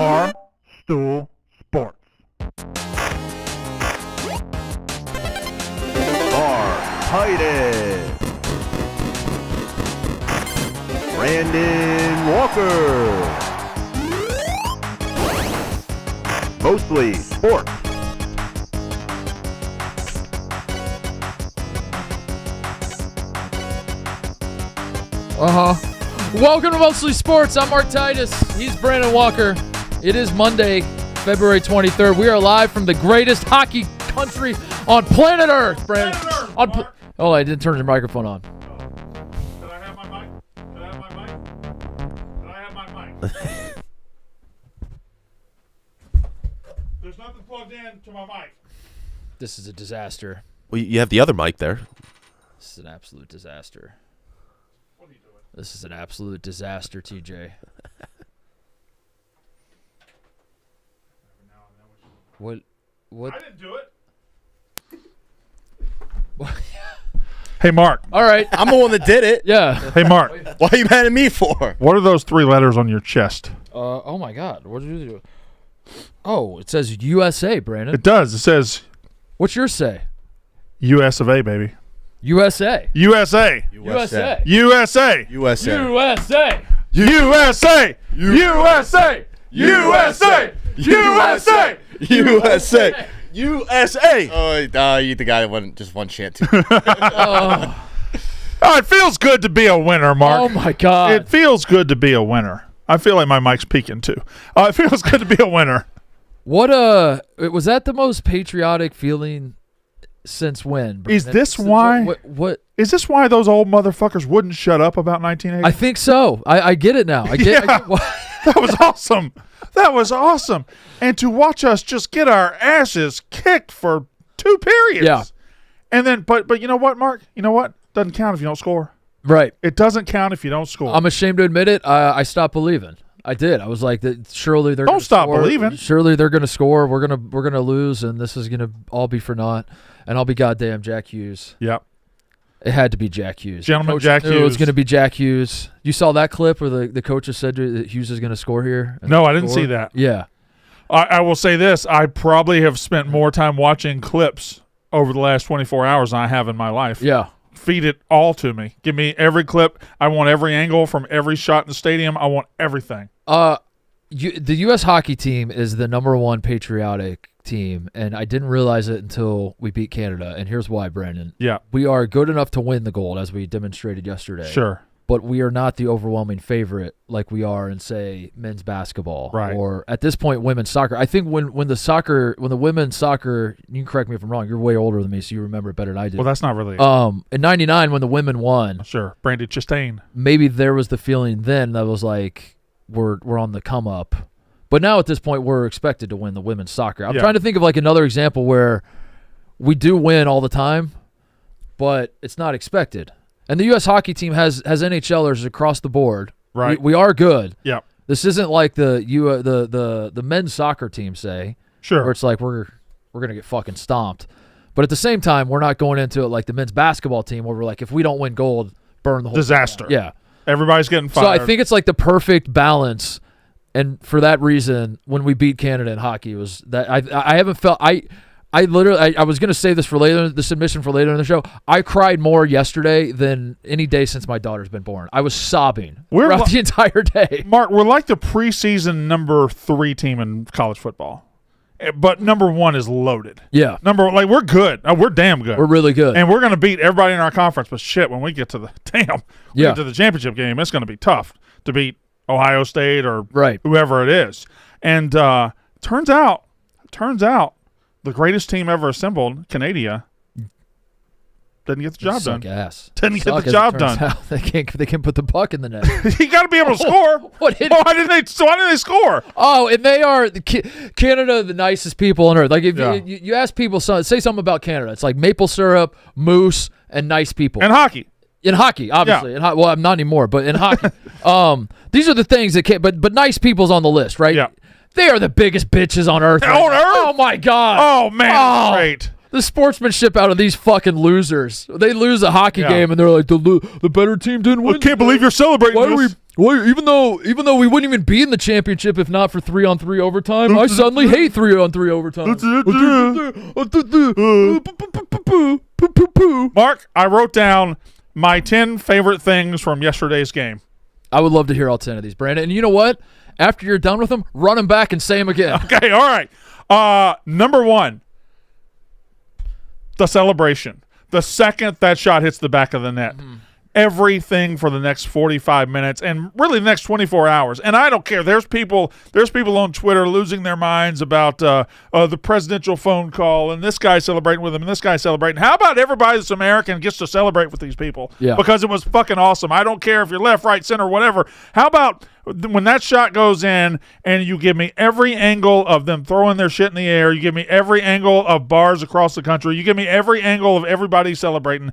Barstool Sports. Titus, Brandon Walker, mostly sports. Welcome to Mostly Sports. I'm Mark Titus. He's Brandon Walker. It is Monday, February 23rd. We are live from the greatest hockey country on planet Earth, Brandon. Oh, I didn't turn your microphone on. Did I have my mic? Did I have my mic? Did I have my mic? There's nothing plugged in to my mic. This is a disaster. Well, you have the other mic there. This is an absolute disaster. What are you doing? This is an absolute disaster, TJ. What? I didn't do it. Hey, Mark. All right. I'm the one that did it. Yeah. Hey, Mark. What are you mad at me for? What are those three letters on your chest? Oh, my God. What did you do? Oh, it says USA, Brandon. It does. It says What's yours say? US of A, baby. USA. USA. USA. USA. USA. USA. USA. USA. USA. USA. USA. USA. Oh, you the guy that won just one chant too. Oh, it feels good to be a winner, Mark. Oh, my God. It feels good to be a winner. I feel like my mic's peaking too. It feels good to be a winner. What was that the most patriotic feeling since when? Is this why? What? Is this why those old motherfuckers wouldn't shut up about 1980? I think so. I get it now. I get That was awesome. That was awesome. And to watch us just get our asses kicked for 2 periods. Yeah. And then, but you know what, Mark? You know what? Doesn't count if you don't score. Right. It doesn't count if you don't score. I'm ashamed to admit it. I stopped believing. I did. I was like, surely they're Don't gonna stop score. believing. Surely they're going to score. We're gonna lose, and this is gonna all be for naught. And I'll be goddamn Jack Hughes. Yep. It had to be Jack Hughes. Gentleman, Coach Jack knew Hughes. It was going to be Jack Hughes. You saw that clip where the coaches said that Hughes is going to score here? No, I didn't see that. Yeah. I will say this. I probably have spent more time watching clips over the last 24 hours than I have in my life. Yeah. Feed it all to me. Give me every clip. I want every angle from every shot in the stadium. I want everything. The U.S. hockey team is the number one patriotic team, and I didn't realize it until we beat Canada, and here's why, Brandon. Yeah. We are good enough to win the gold, as we demonstrated yesterday. Sure. But we are not the overwhelming favorite like we are in, say, men's basketball. Right. Or, at this point, women's soccer. I think when the women's soccer, you can correct me if I'm wrong, you're way older than me, so you remember it better than I do. Well, that's not really in 99, when the women won, sure. Brandy Chastain. maybe there was the feeling then that was like, we're on the come up. But now at this point, we're expected to win the women's soccer. I'm trying to think of like another example where we do win all the time, but it's not expected. And the U.S. hockey team has NHLers across the board. Right. We are good. Yep. This isn't like the men's soccer team, say, Sure. where it's like we're gonna get fucking stomped. But at the same time, we're not going into it like the men's basketball team, where we're like, if we don't win gold, burn the whole Disaster. thing down. Yeah. Everybody's getting fired. So I think it's like the perfect balance. And for that reason, when we beat Canada in hockey, was that I haven't felt I literally I was gonna say this for later, the submission for later in the show. I cried more yesterday than any day since my daughter's been born. I was sobbing throughout the entire day. Mark, we're like the preseason number 3 team in college football, but number 1 is loaded. Yeah, We're good. We're damn good. we're really good, and we're gonna beat everybody in our conference. But shit, when we get to the get to the championship game, it's gonna be tough to beat Ohio State or whoever it is. And turns out, the greatest team ever assembled, Canada, didn't get the job done. Didn't get the job done. They can't put the puck in the net. You got to be able to score. Why didn't they score? Oh, and they are Canada, the nicest people on earth. Like if you ask people, say something about Canada, it's like maple syrup, moose, and nice people. And hockey. In hockey, obviously. Yeah. Well, I'm not anymore, but in hockey. These are the things that can't, but nice people's on the list, right? Yeah. They are the biggest bitches on earth. On earth? Oh, my God. Oh, man. Great. the sportsmanship out of these fucking losers. They lose a hockey game and they're like, the better team didn't win. I can't believe you're celebrating this. Even though we wouldn't even be in the championship if not for 3-on-3 overtime, I suddenly hate 3-on-3 overtime. Mark, I wrote down my 10 favorite things from yesterday's game. I would love to hear all 10 of these, Brandon. And you know what? After you're done with them, run them back and say them again. Okay, all right. Number 1, the celebration. The second that shot hits the back of the net. Everything for the next 45 minutes and really the next 24 hours. And I don't care. There's people on Twitter losing their minds about the presidential phone call and this guy celebrating with him and this guy celebrating. How about everybody that's American gets to celebrate with these people? Yeah. Because it was fucking awesome. I don't care if you're left, right, center, whatever. How about when that shot goes in and you give me every angle of them throwing their shit in the air, you give me every angle of bars across the country, you give me every angle of everybody celebrating.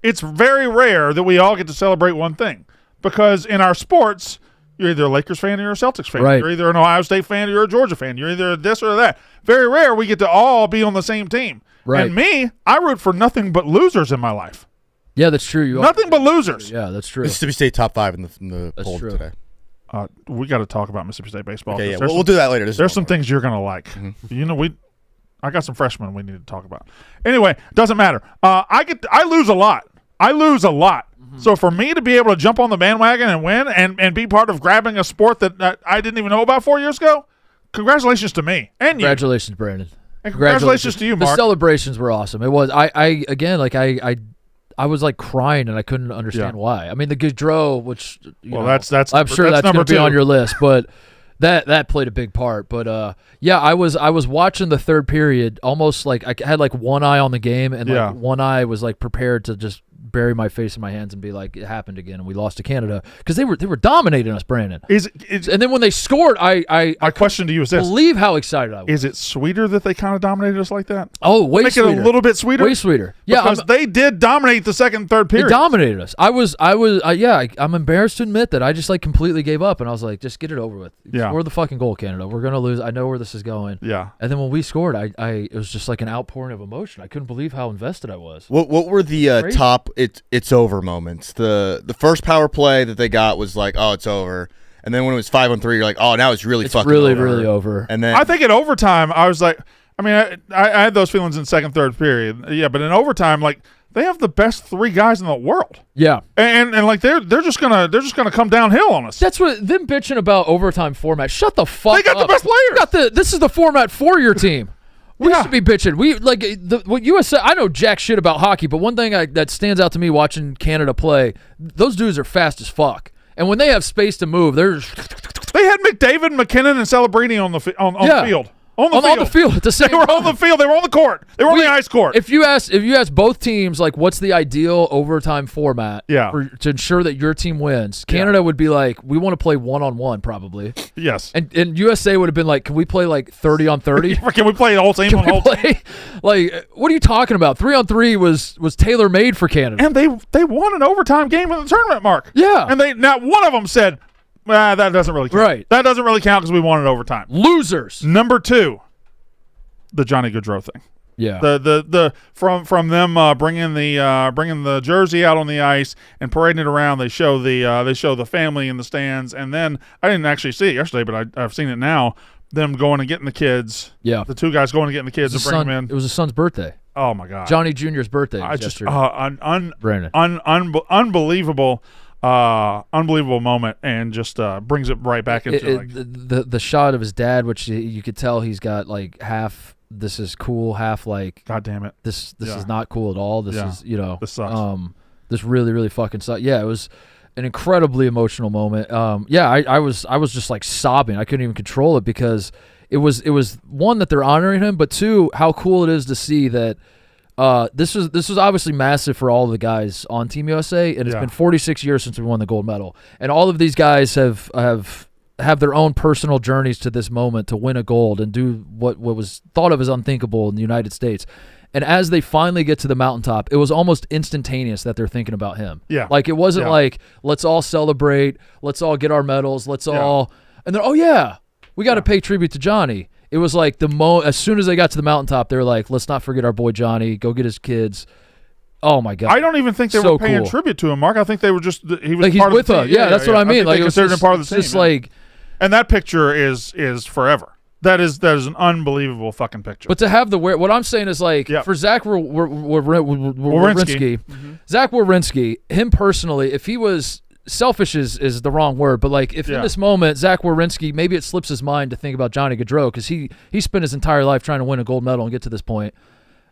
It's very rare that we all get to celebrate one thing because in our sports, you're either a Lakers fan or you're a Celtics fan. Right. You're either an Ohio State fan or you're a Georgia fan. You're either this or that. Very rare we get to all be on the same team. Right. And me, I root for nothing but losers in my life. Yeah, that's true. Nothing but losers. Yeah, that's true. Mississippi State top 5 in the poll true. today. We got to talk about Mississippi State baseball. Okay, yeah, we'll do that later. There's some things you're going to like. You know, I got some freshmen we need to talk about. Anyway, doesn't matter. I lose a lot. So for me to be able to jump on the bandwagon and win and be part of grabbing a sport that I didn't even know about 4 years ago, congratulations to me and you. Congratulations, Brandon. And congratulations to you, Mark. The celebrations were awesome. It was. I was like crying and I couldn't understand why. I mean, the Gaudreau, which that's I'm sure that's going to be on your list, but that played a big part. But I was watching the third period, almost like I had like one eye on the game and like one eye was like prepared to just bury my face in my hands and be like, it happened again, and we lost to Canada because they were dominating us, Brandon. And then when they scored, my question to you is this: believe how excited I was. Is it sweeter that they kind of dominated us like that? Oh, way Make sweeter. it a little bit sweeter. Way sweeter. Yeah, because they did dominate the second and third period. They dominated us. I'm embarrassed to admit that I just like completely gave up, and I was like, just get it over with. Score the fucking goal, Canada. We're gonna lose. I know where this is going. Yeah. And then when we scored, it was just like an outpouring of emotion. I couldn't believe how invested I was. What were the top it's over moments? The first power play that they got was like, oh, it's over. And then when it was 5-on-3, you're like, oh, now it's really fucking over. Really over. And then I think in overtime, I was like, I mean, I had those feelings in second, third period. Yeah, but in overtime, like they have the best 3 guys in the world. Yeah. And like they're just gonna come downhill on us. That's what them bitching about overtime format. Shut the fuck up. They got the best players. This is the format for your team. We should be bitching. We like what USA. I know jack shit about hockey, but one thing that stands out to me watching Canada play, those dudes are fast as fuck. And when they have space to move, they had McDavid, McKinnon, and Celebrini on the field. On the field at the same time. They were on the field. They were on the court. They were on the ice court. If you ask both teams, like, what's the ideal overtime format to ensure that your team wins, Canada would be like, we want to play 1-on-1 probably. Yes. And USA would have been like, can we play like 30-on-30? Can we play the whole team on the whole team? Like, what are you talking about? 3-on-3 was tailor made for Canada. And they won an overtime game in the tournament, Mark. Yeah. And not one of them said, that doesn't really count. Right. That doesn't really count because we won it overtime. Losers. Number 2, the Johnny Gaudreau thing. Yeah. The from them bringing the jersey out on the ice and parading it around. They show the family in the stands, and then I didn't actually see it yesterday, but I've seen it now. Them going and getting the kids. Yeah. The 2 guys going and getting the kids and bringing them in. It was his son's birthday. Oh my God. Johnny Jr.'s birthday. Brandon. Unbelievable moment, and just brings it right back into the shot of his dad, which you could tell he's got like half. This is cool, half like, God damn it, this is not cool at all. This is this sucks. This really really fucking sucks. Yeah, it was an incredibly emotional moment. I was just like sobbing. I couldn't even control it because it was one that they're honoring him, but 2, how cool it is to see that. This was obviously massive for all the guys on Team USA, and it's been 46 years since we won the gold medal, and all of these guys have their own personal journeys to this moment to win a gold and do what was thought of as unthinkable in the United States. And as they finally get to the mountaintop, it was almost instantaneous that they're thinking about him. Yeah. Like it wasn't like, let's all celebrate, let's all get our medals, let's all, and then, oh yeah, we got to pay tribute to Johnny. it was like as soon as they got to the mountaintop, they were like, let's not forget our boy Johnny. Go get his kids. Oh my God! I don't even think they were paying tribute to him, Mark. I think they were just he was like part he's of the with team. us. Yeah, that's what I mean. Like, they considered him part of the team. Just like, and that picture is forever. That is an unbelievable fucking picture. But to have what I'm saying is like for Zach Werenski, Zach Werenski, him personally, if he was selfish is the wrong word, but like if in this moment Zach Werenski, maybe it slips his mind to think about Johnny Gaudreau because he spent his entire life trying to win a gold medal and get to this point.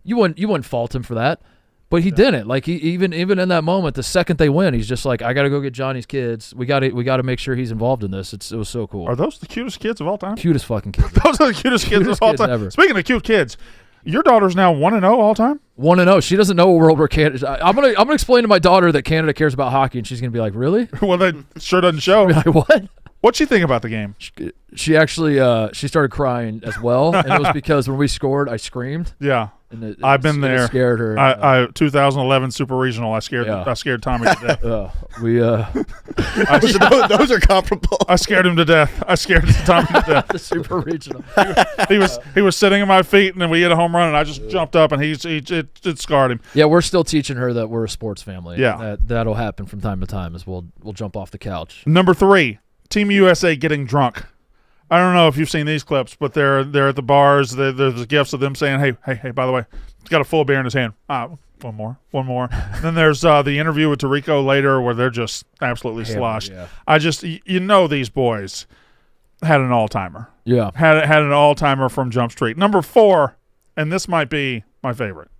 You wouldn't fault him for that. But he didn't. Like even in that moment, the second they win, he's just like, I got to go get Johnny's kids. We got to make sure he's involved in this. It was so cool. Are those the cutest kids of all time? Cutest fucking kids. Those are the cutest kids of all time. Ever. Speaking of cute kids, your daughter's now 1-0 all time. 1-0. She doesn't know a world where Canada. I'm gonna explain to my daughter that Canada cares about hockey, and she's gonna be like, really? Well, that sure doesn't show. Like, what? What'd she think about the game? She actually she started crying as well, and it was because when we scored, I scremed. Yeah. I've been there. Scared her. I 2011 Super Regional. I scared Tommy to death. Those are comparable. I scared him to death. I scared Tommy to death. The Super Regional. He was sitting at my feet, and then we hit a home run, and I just jumped up, and it scarred him. Yeah, we're still teaching her that we're a sports family. Yeah, that'll happen from time to time as we'll jump off the couch. Number 3, Team USA getting drunk. I don't know if you've seen these clips, but they're at the bars. There's the gifts of them saying, hey, by the way, he's got a full beer in his hand. One more. Then there's the interview with Tirico later where they're just absolutely sloshed. Yeah. These boys had an all-timer. Yeah. Had an all-timer from Jump Street. Number 4, and this might be my favorite,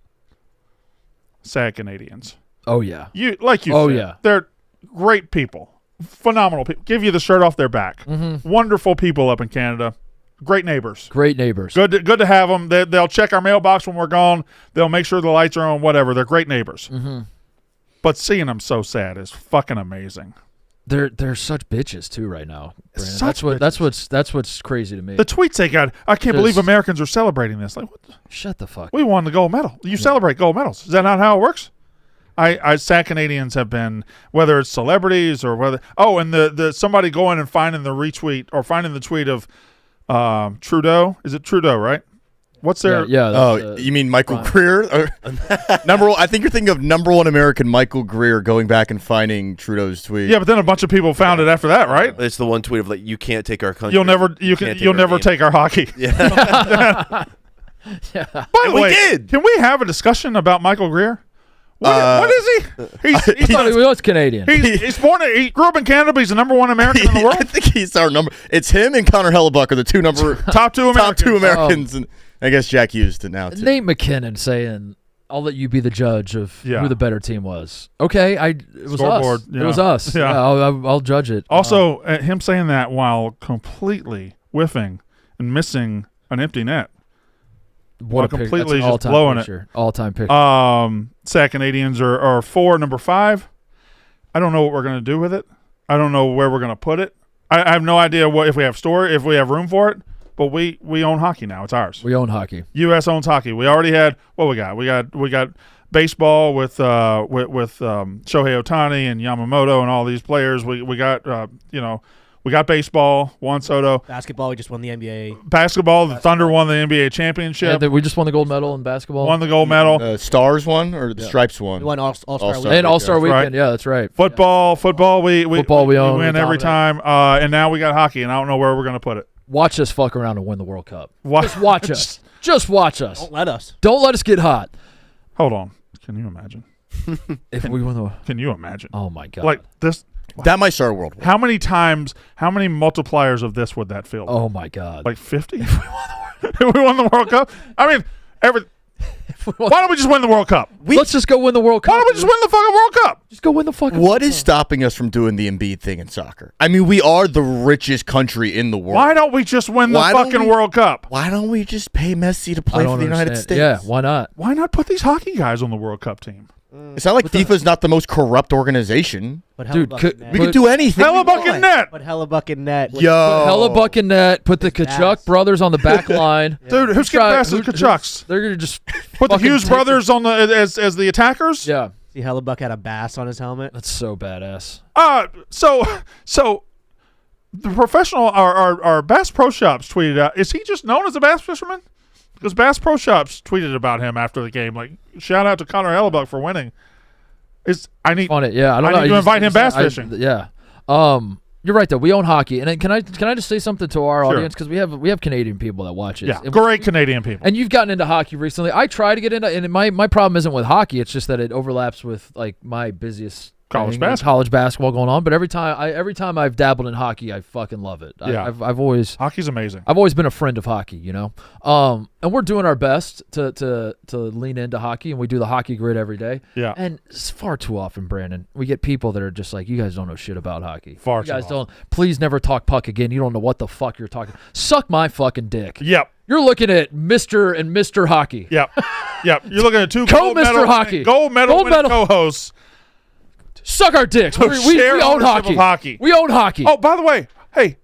Sad Canadians. Oh, yeah. You said, yeah. They're great people. Phenomenal people. Give you the shirt off their back. Mm-hmm. Wonderful people up in Canada. Great neighbors. Great neighbors. Good to have them. They'll check our mailbox when we're gone. They'll make sure the lights are on, whatever. They're great neighbors. Mm-hmm. But seeing them so sad is fucking amazing. They're such bitches too right now. That's what's crazy to me. The tweets they got. I can't believe Americans are celebrating this. Like, what shut the fuck. We won the gold medal. You celebrate gold medals. Is that not how it works? Sad Canadians have been, whether it's celebrities or whether and the somebody going and finding the retweet or finding the tweet of Trudeau. Is it Trudeau, right? What's their you mean Michael Greer? Number one, I think you're thinking of number one American Michael Greer going back and finding Trudeau's tweet. Yeah, but then a bunch of people found it after that, right? It's the one tweet of like, you can't take our country. You'll never take our hockey. Yeah. Yeah. By the way, can we have a discussion about Michael Greer? What is he? He was Canadian. He grew up in Canada, but he's the number one American in the world. I think he's our number. It's him and Connor Hellebuck are the top two Americans. And I guess Jack Hughes to now too. Nate McKinnon saying, "I'll let you be the judge of who the better team was." Okay, it was Scoreboard, us. Yeah. It was us. Yeah, I'll judge it. Also, him saying that while completely whiffing and missing an empty net. What a completely just blowing picture. All-time picture. Sad Canadians are 4. Number 5, I don't know what we're going to do with it. I don't know where we're going to put it. I have no idea if we have room for it. But we own hockey now. It's ours. We own hockey. U.S. owns hockey. We already had what we got. We got baseball with Shohei Ohtani and Yamamoto and all these players. We got we got baseball. Juan Soto. Basketball. We just won the NBA. Basketball. The Thunder won the NBA championship. Yeah, we just won the gold medal in basketball. Won the gold medal. Stars won or the Stripes won. We won All-Star Weekend. And All-Star Weekend. Right. Yeah, that's right. Football. We own. win every time. And now we got hockey, and I don't know where we're gonna put it. Watch us fuck around and win the World Cup. Just watch us. Just watch us. Don't let us. Don't let us get hot. Hold on. Can you imagine? If we win the... Can you imagine? Oh, my God. Like this... That might start a world war. How many multipliers of this would that fill? Oh, my God. Like 50? If we won the World Cup? I mean, why don't we just win the World Cup? Let's just go win the World Cup. Why don't we just win the fucking World Cup? Just go win the fucking What is stopping us from doing the Embiid thing in soccer? I mean, we are the richest country in the world. Why don't we just win the fucking World Cup? Why don't we just pay Messi to play for the United States? Yeah, why not? Why not put these hockey guys on the World Cup team? It's not like FIFA's not the most corrupt organization. But dude, we could do anything. Hellebuck and net. Put Hellebuck in net. Yo. Put Hellebuck in net. Put the Kachuk brothers on the back line. Dude, who's getting past the Kachucks? They're going to just put the Hughes brothers on as the attackers? Yeah. See, Hellebuck had a bass on his helmet. That's so badass. So the professional, our Bass Pro Shops tweeted out. Is he just known as a bass fisherman? Because Bass Pro Shops tweeted about him after the game. Like, shout out to Connor Hellebuck for winning. I need on it. Yeah, I don't know. need to invite him bass fishing. Yeah. You're right though. We own hockey, and then can I just say something to our audience, because we have Canadian people that watch it. Yeah, great Canadian people. And you've gotten into hockey recently. I try to get into, and my problem isn't with hockey. It's just that it overlaps with like my busiest college basketball going on. But every time I've dabbled in hockey, I fucking love it. Yeah. I've always hockey's amazing. I've always been a friend of hockey, you know. And we're doing our best to lean into hockey, and we do the hockey grid every day. Yeah. And it's far too often, Brandon, we get people that are just like, you guys don't know shit about hockey. You guys don't. Please never talk puck again. You don't know what the fuck you're talking. Suck my fucking dick. Yep. You're looking at Mr. and Mr. Hockey. Yep. Yep. You're looking at two Mr. Hockey. gold medal co-hosts. Suck our dicks. We own hockey. We own hockey. Oh, by the way, hey,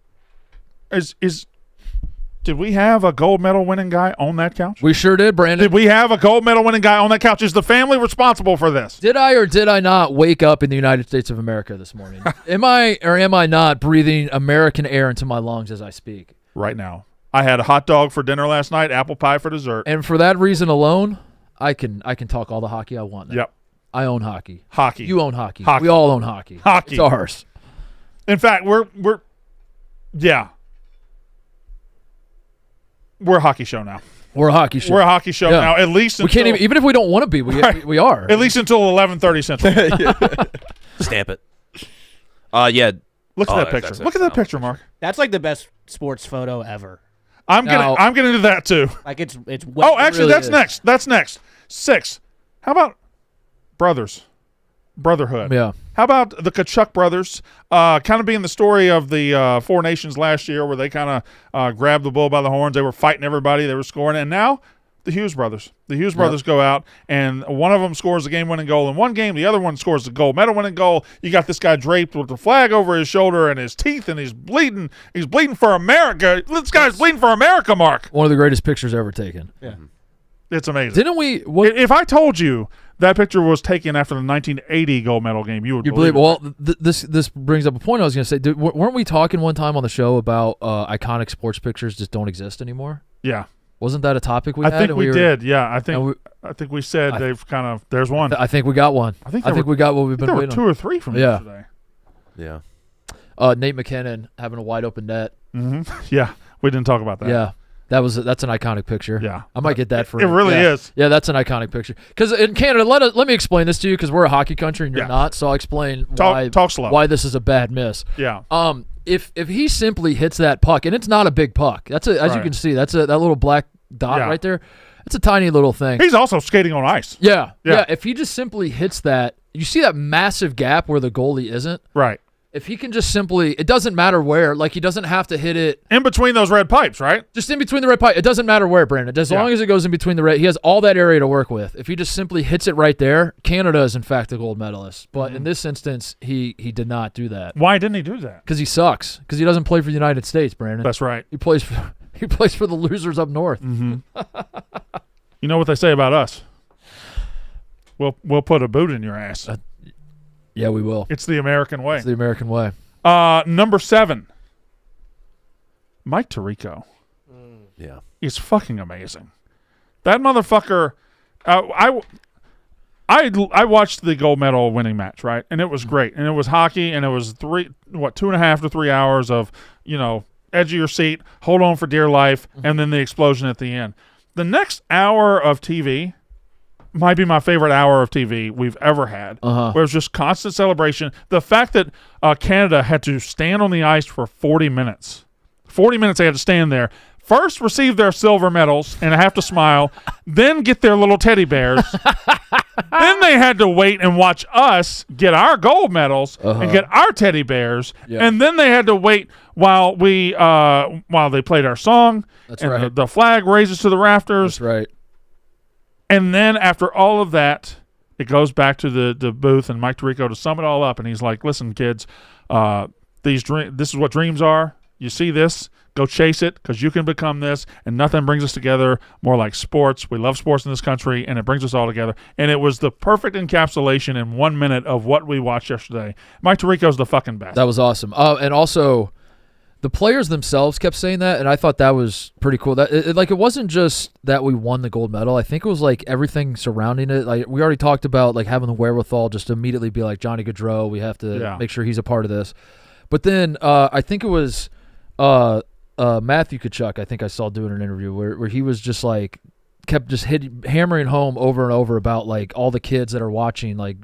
did we have a gold medal winning guy on that couch? We sure did, Brandon. Did we have a gold medal winning guy on that couch? Is the family responsible for this? Did I or did I not wake up in the United States of America this morning? Am I or am I not breathing American air into my lungs as I speak? Right now. I had a hot dog for dinner last night, apple pie for dessert. And for that reason alone, I can talk all the hockey I want now. Yep. I own hockey. Hockey. You own hockey. Hockey. We all own hockey. Hockey. It's ours. In fact, we're a hockey show now. We're a hockey show. We're a hockey show now. At least we can't even if we don't want to be. We are. At least until 11:30 Central. Stamp it. Yeah. Look at that picture. Look at that picture, Mark. That's like the best sports photo ever. I'm gonna do that too. Like it's. Oh, actually, really that's is. next. That's next. 6. How about brotherhood? Yeah. How about the Kachuk brothers? Kind of being the story of the Four Nations last year, where they kind of grabbed the bull by the horns. They were fighting everybody. They were scoring, and now the Hughes brothers. The Hughes brothers go out, and one of them scores the game-winning goal in one game. The other one scores the gold medal-winning goal. You got this guy draped with the flag over his shoulder and his teeth, and he's bleeding. He's bleeding for America. This guy's bleeding for America, Mark. One of the greatest pictures ever taken. Yeah. It's amazing. Didn't we? If I told you that picture was taken after the 1980 gold medal game, you would believe it. Well, this brings up a point I was going to say. Weren't we talking one time on the show about iconic sports pictures just don't exist anymore? Yeah. Wasn't that a topic we had? I think we did. Yeah, I think we said they've kind of. There's one. I think we got one. I think we got what we've been waiting on. There were 2 or 3 from yesterday. Yeah. Nate McKinnon having a wide open net. Mm-hmm. Yeah, we didn't talk about that. Yeah. That's an iconic picture. Yeah. I might get that for it really is. Yeah, that's an iconic picture. Because in Canada, let me explain this to you, because we're a hockey country and you're not, so I'll explain talk slow. Why this is a bad miss. Yeah. If he simply hits that puck, and it's not a big puck. As you can see, that little black dot right there. It's a tiny little thing. He's also skating on ice. Yeah. If he just simply hits that, you see that massive gap where the goalie isn't? Right. If he can just simply, it doesn't matter where, like he doesn't have to hit it. In between those red pipes, right? Just in between the red pipe. It doesn't matter where, Brandon. As long as it goes in between the red, he has all that area to work with. If he just simply hits it right there, Canada is in fact the gold medalist. But in this instance, he did not do that. Why didn't he do that? Because he sucks. Because he doesn't play for the United States, Brandon. That's right. He plays for the losers up north. Mm-hmm. You know what they say about us? We'll put a boot in your ass. Yeah, we will. It's the American way. It's the American way. Number 7, Mike Tirico. Yeah. Is fucking amazing. That motherfucker. I watched the gold medal winning match, right, and it was great, and it was hockey, and it was 2.5 to 3 hours of edge of your seat, hold on for dear life, and then the explosion at the end. The next hour of TV might be my favorite hour of TV we've ever had, where it was just constant celebration. The fact that Canada had to stand on the ice for 40 minutes. 40 minutes they had to stand there. First receive their silver medals and have to smile, then get their little teddy bears. Then they had to wait and watch us get our gold medals and get our teddy bears. Yeah. And then they had to wait while they played our song. That's and right. The flag raises to the rafters. That's right. And then after all of that, it goes back to the booth and Mike Tirico to sum it all up. And he's like, listen, kids, this is what dreams are. You see this, go chase it, because you can become this. And nothing brings us together more like sports. We love sports in this country, and it brings us all together. And it was the perfect encapsulation in 1 minute of what we watched yesterday. Mike Tirico's the fucking best. That was awesome. And also, the players themselves kept saying that, and I thought that was pretty cool. That it wasn't just that we won the gold medal. I think it was like everything surrounding it. Like we already talked about, like having the wherewithal just to immediately be like Johnny Gaudreau. We have to make sure he's a part of this. But then I think it was Matthew Tkachuk. I think I saw doing an interview where he was just like kept just hammering home over and over about like all the kids that are watching like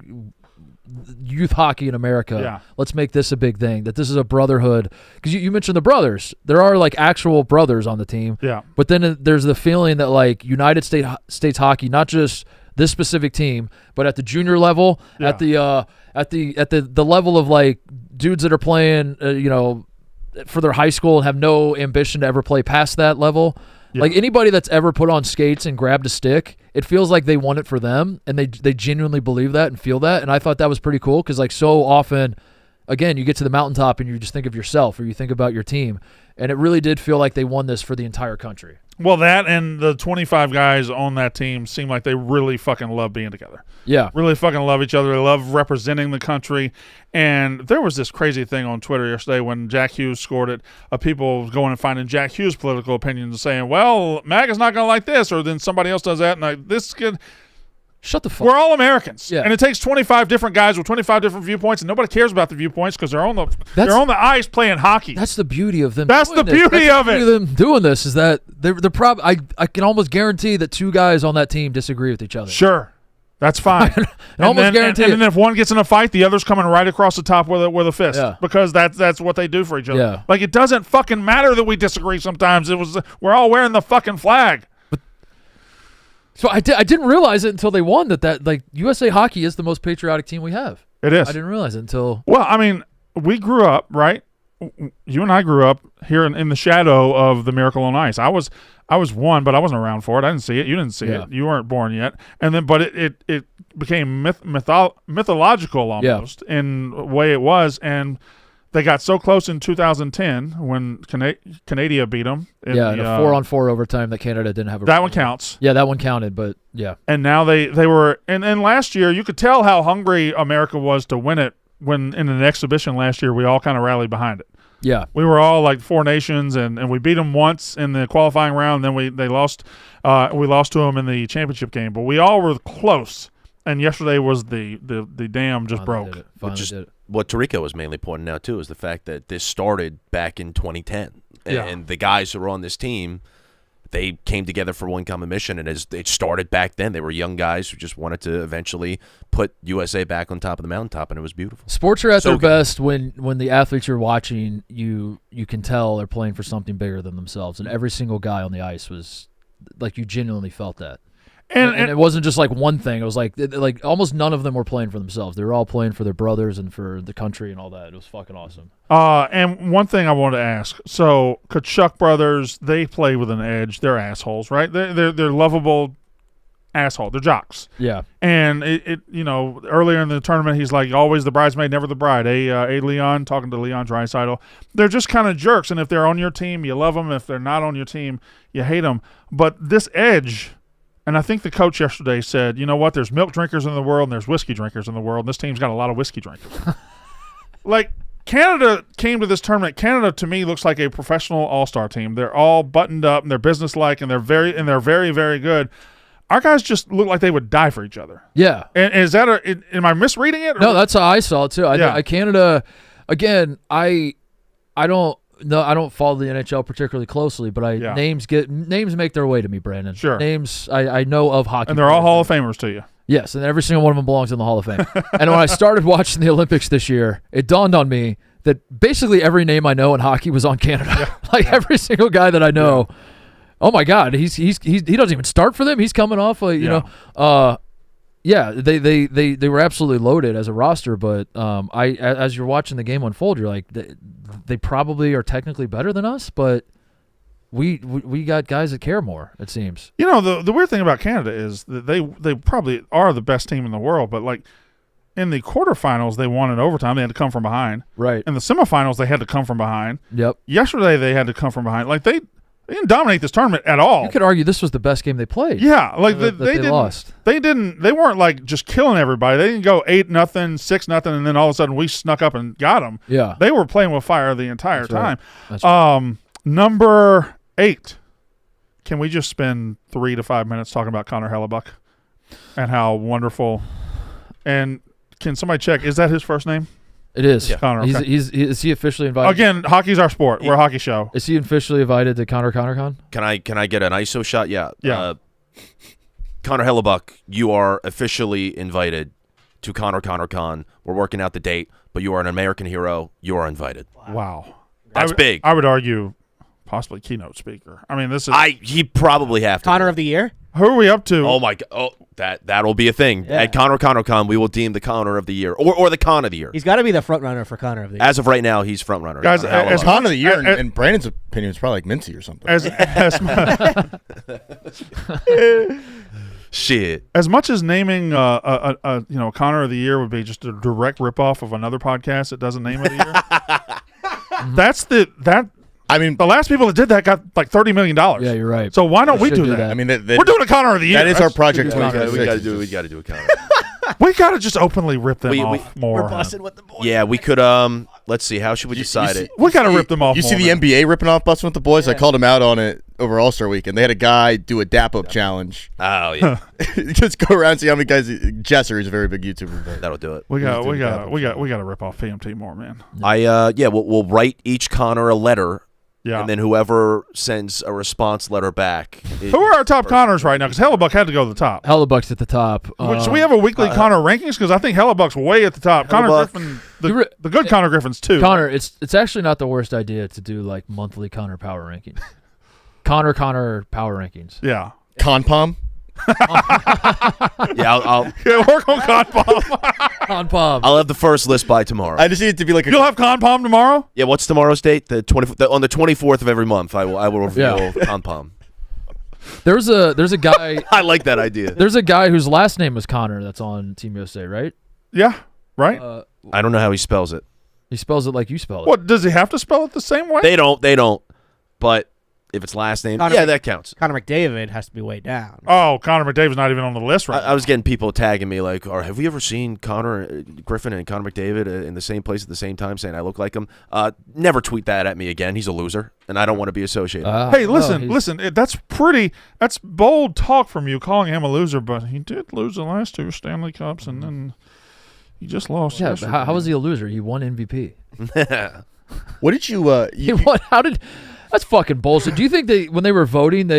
youth hockey in America. Yeah. Let's make this a big thing, that this is a brotherhood. Because you mentioned the brothers. There are like actual brothers on the team. Yeah. But then there's the feeling that like United States hockey, not just this specific team, but at the junior level, at the level of like dudes that are playing, for their high school and have no ambition to ever play past that level. Yeah. Like anybody that's ever put on skates and grabbed a stick, it feels like they won it for them, and they genuinely believe that and feel that. And I thought that was pretty cool because like so often, again, you get to the mountaintop and you just think of yourself or you think about your team, and it really did feel like they won this for the entire country. Well, that and the 25 guys on that team seem like they really fucking love being together. Yeah. Really fucking love each other. They love representing the country. And there was this crazy thing on Twitter yesterday when Jack Hughes scored it, of people going and finding Jack Hughes' political opinions and saying, well, MAGA's not going to like this, or then somebody else does that, and this kid. Shut the fuck. We're all Americans, yeah. And it takes 25 different guys with 25 different viewpoints, and nobody cares about the viewpoints because they're on the ice playing hockey. That's the beauty of them. That's the beauty of it. Them doing this is that they're I can almost guarantee that two guys on that team disagree with each other. Sure, that's fine. almost guarantee. And then if one gets in a fight, the other's coming right across the top with a fist, because that's what they do for each other. Yeah. Like it doesn't fucking matter that we disagree sometimes. We're all wearing the fucking flag. So I didn't realize it until they won that like USA Hockey is the most patriotic team we have. It is. I didn't realize it until. Well, I mean, we grew up, right? You and I grew up here in the shadow of the Miracle on Ice. I was one, but I wasn't around for it. I didn't see it. You didn't see it. You weren't born yet. And then, but it became mythological almost in the way it was, and they got so close in 2010 when Canada beat them. In a 4-on-4 overtime that Canada didn't have. That one counts. Yeah, that one counted, but yeah. And now they were, and last year you could tell how hungry America was to win it when in an exhibition last year we all kind of rallied behind it. Yeah. We were all like four nations, and we beat them once in the qualifying round, and then we lost to them in the championship game. But we all were close, and yesterday was the dam just broke. What Tarico was mainly pointing out, too, is the fact that this started back in 2010. And the guys who were on this team, they came together for one common mission, and it started back then. They were young guys who just wanted to eventually put USA back on top of the mountaintop, and it was beautiful. Sports are at their best when the athletes you're watching, you can tell they're playing for something bigger than themselves, and every single guy on the ice was like you genuinely felt that. And it wasn't just like one thing. It was like almost none of them were playing for themselves. They were all playing for their brothers and for the country and all that. It was fucking awesome. And one thing I wanted to ask. So Tkachuk brothers, they play with an edge. They're assholes, right? They're lovable asshole. They're jocks. Yeah. And it earlier in the tournament, he's like always the bridesmaid, never the bride. Leon, talking to Leon Draisaitl. They're just kind of jerks. And if they're on your team, you love them. If they're not on your team, you hate them. But this edge. And I think the coach yesterday said, you know what, there's milk drinkers in the world and there's whiskey drinkers in the world, and this team's got a lot of whiskey drinkers. Like, Canada came to this tournament. Canada, to me, looks like a professional all-star team. They're all buttoned up, and they're businesslike, and they're very, very good. Our guys just look like they would die for each other. Yeah. And is that am I misreading it? No, that's how I saw it, too. Canada, again, I don't follow the NHL particularly closely, but names make their way to me, Brandon. Sure. Names I know of hockey. And they're all Hall of Famers to you. Yes, and every single one of them belongs in the Hall of Fame. And when I started watching the Olympics this year, it dawned on me that basically every name I know in hockey was on Canada. Every single guy that I know, oh my God, he doesn't even start for them. He's coming off they were absolutely loaded as a roster, but as you're watching the game unfold, you're like, they probably are technically better than us, but we got guys that care more, it seems. You know, the weird thing about Canada is that they probably are the best team in the world, but like in the quarterfinals, they won in overtime. They had to come from behind. Right. In the semifinals, they had to come from behind. Yep. Yesterday, they had to come from behind. Like They didn't dominate this tournament at all. You could argue this was the best game they played. Yeah, like that they didn't, lost. They weren't like just killing everybody. They didn't go 8-0, 6-0, and then all of a sudden we snuck up and got them. Yeah, they were playing with fire the entire time. That's right. Number 8. Can we just spend 3 to 5 minutes talking about Connor Hellebuck and how wonderful? And can somebody check? Is that his first name? It is. Yeah. Connor. Okay. Is he officially invited? Again, hockey's our sport. We're a hockey show. Is he officially invited to ConnerCon? Can I get an ISO shot? Yeah. Yeah. Connor Hellebuck, you are officially invited to ConnerCon. We're working out the date, but you are an American hero. You are invited. Wow. That's big. I would argue possibly keynote speaker. I mean, this is he probably have to. Connor of the year? Who are we up to? Oh my god! Oh, that'll be a thing Yeah. at ConnerCon. We will deem the Connor of the year or the Con of the year. He's got to be the front runner for Connor of the year. As of right now, he's front runner. Guys, as Con of the year, in Brandon's opinion, is probably like Mincy or something. Shit. As much as naming a Connor of the year would be just a direct ripoff of another podcast that doesn't name it a year. I mean, the last people that did that got like $30 million. Yeah, you're right. So why don't we do that? I mean, we're doing a Connor of the year. That is our project. We got to do a Connor. We got to just openly rip them off more. We're busting with the boys. Yeah, we could. Let's see. How should we decide it? We got to rip them off. You see the NBA ripping off busting with the boys? I called him out on it over All-Star Weekend. They had a guy do a dap-up challenge. Oh yeah. Just go around and see how many guys. Jesser is a very big YouTuber. That'll do it. We got to rip off PMT more, man. We'll write each Connor a letter. Yeah. And then whoever sends a response letter back. Who are our top Connors right now? Because Hellebuck had to go to the top. Hellebuck's at the top. Should we have a weekly Connor rankings? Because I think Hellebuck's way at the top. Connor Griffin, the good Connor Griffin's too. Connor, it's actually not the worst idea to do like monthly Connor power rankings. Connor power rankings. Yeah. Conpom? I'll work on Conpom. Conpom. I'll have the first list by tomorrow. I just need it to be like You'll have Conpom tomorrow? Yeah, what's tomorrow's date? On the 24th of every month, I will reveal Conpom. There's a guy. I like that idea. There's a guy whose last name was Connor that's on Team USA, right? Yeah, right. I don't know how he spells it. He spells it like you spell it. What, does he have to spell it the same way? They don't. But if it's last name, that counts. Connor McDavid has to be way down. Oh, Connor McDavid's not even on the list right now. I was getting people tagging me like, have we ever seen Connor Griffin and Connor McDavid in the same place at the same time saying I look like him? Never tweet that at me again. He's a loser, and I don't want to be associated. Hey, listen. That's bold talk from you calling him a loser, but he did lose the last 2 Stanley Cups, and then he just lost. Yeah, but how was he a loser? He won MVP. What did you? He won. How did? That's fucking bullshit. Do you think when they were voting,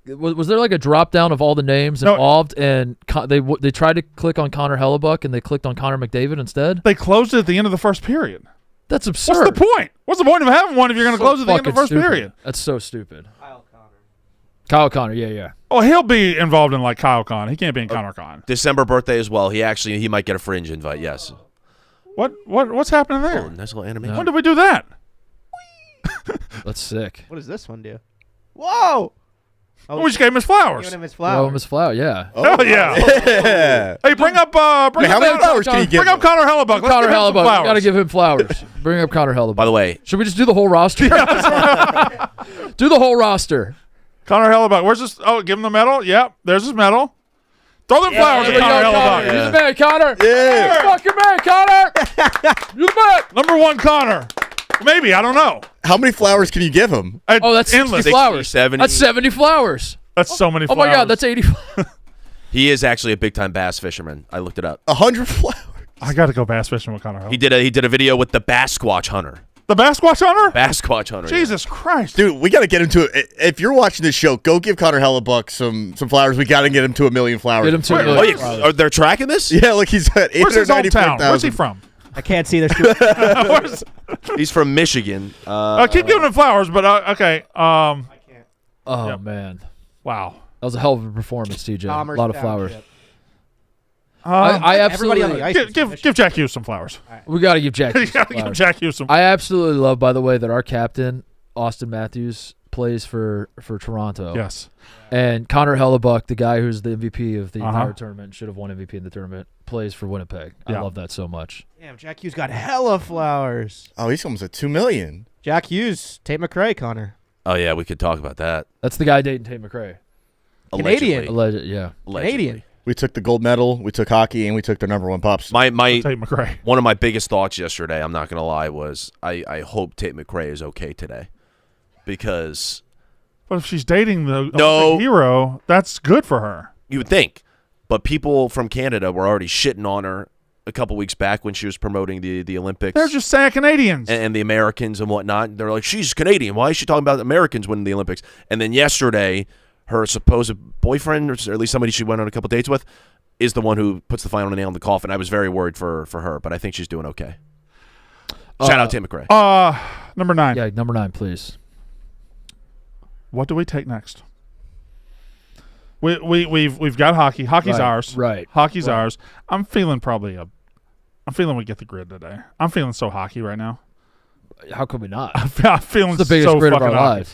was there like a drop down of all the names involved, and they tried to click on Connor Hellebuck and they clicked on Connor McDavid instead? They closed it at the end of the first period. That's absurd. What's the point? What's the point of having one if you're going to close at the end of the first period? That's so stupid. Kyle Connor, yeah. Oh, he'll be involved in like Kyle Con. He can't be in Connor Con. December birthday as well. He might get a fringe invite. Yes. What's happening there? Oh, nice little animation. When did we do that? That's sick. What does this one do? Whoa! We just gave him his flowers. Giving him his Oh, flowers. Miss Flower, yeah. Hell yeah. Hey, bring up how many flowers can you give? Bring up Connor Hellebuck. Let's Connor give him some Hellebuck. flowers. Got to give him flowers. Bring up Connor Hellebuck. By the way, should we just do the whole roster? Do the whole roster. Connor Hellebuck. Where's this? Oh, give him the medal. Yep, there's his medal. Throw them flowers at Connor Hellebuck. You're the man, Connor. Yeah. Fuck your man, Connor. You're the man. Number 1, Connor. Maybe, I don't know. How many flowers can you give him? Oh, that's 60 endless. flowers. 70. That's 70 flowers. That's so many Oh flowers. my God, that's 80. He is actually a big time bass fisherman. I looked it up. 100 flowers. I got to go bass fishing with Connor Hellebuck. He did a video with the Basquatch hunter. The Basquatch hunter? Basquatch hunter. Jesus Christ. Dude, we got to get him to it. If you're watching this show, go give Connor Hellebuck some flowers. We got to get him to 1 million flowers. Get him to a Oh, million yeah. flowers. Are they tracking this? Yeah, look, he's at 894,000. Where's his hometown? Where's he from? I can't see. There's two. He's from Michigan. Keep giving him flowers, but okay. I can't. Oh, Yep. man. Wow. That was a hell of a performance, TJ. Commerce A lot of flowers. Township. I Everybody on absolutely the ice. Give Jack Hughes some flowers. we got to give Jack You Hughes got some to give flowers. Jack Hughes some. I absolutely love, by the way, that our captain Austin Matthews plays for Toronto. Yes. And Connor Hellebuck, the guy who's the MVP of the Uh-huh. entire tournament, should have won MVP in the tournament, plays for Winnipeg. Yeah. I love that so much. Damn, Jack Hughes got hella flowers. Oh, he's almost at 2 million. Jack Hughes, Tate McRae, Connor. Oh yeah, we could talk about that. That's the guy dating Tate McRae. Canadian. Yeah. Canadian. We took the gold medal, we took hockey, and we took their number one pops. My Tate McRae. One of my biggest thoughts yesterday, I'm not gonna lie, was I hope Tate McRae is okay today, because But if she's dating the Olympic hero, that's good for her. you would think, but people from Canada were already shitting on her a couple weeks back when she was promoting the Olympics. They're just sad Canadians. and the Americans and whatnot. They're like, she's Canadian. Why is she talking about Americans winning the Olympics? And then yesterday, her supposed boyfriend, or at least somebody she went on a couple dates with, is the one who puts the final nail in the coffin. I was very worried for her, but I think she's doing okay. Shout out to McRae. Number 9. Yeah, number 9, please. What do we take next? We've got hockey. Hockey's ours. Right. Hockey's ours. I'm feeling we get the grid today. I'm feeling so hockey right now. How could we not? I'm feeling It's the biggest so grid of fucking our hockey.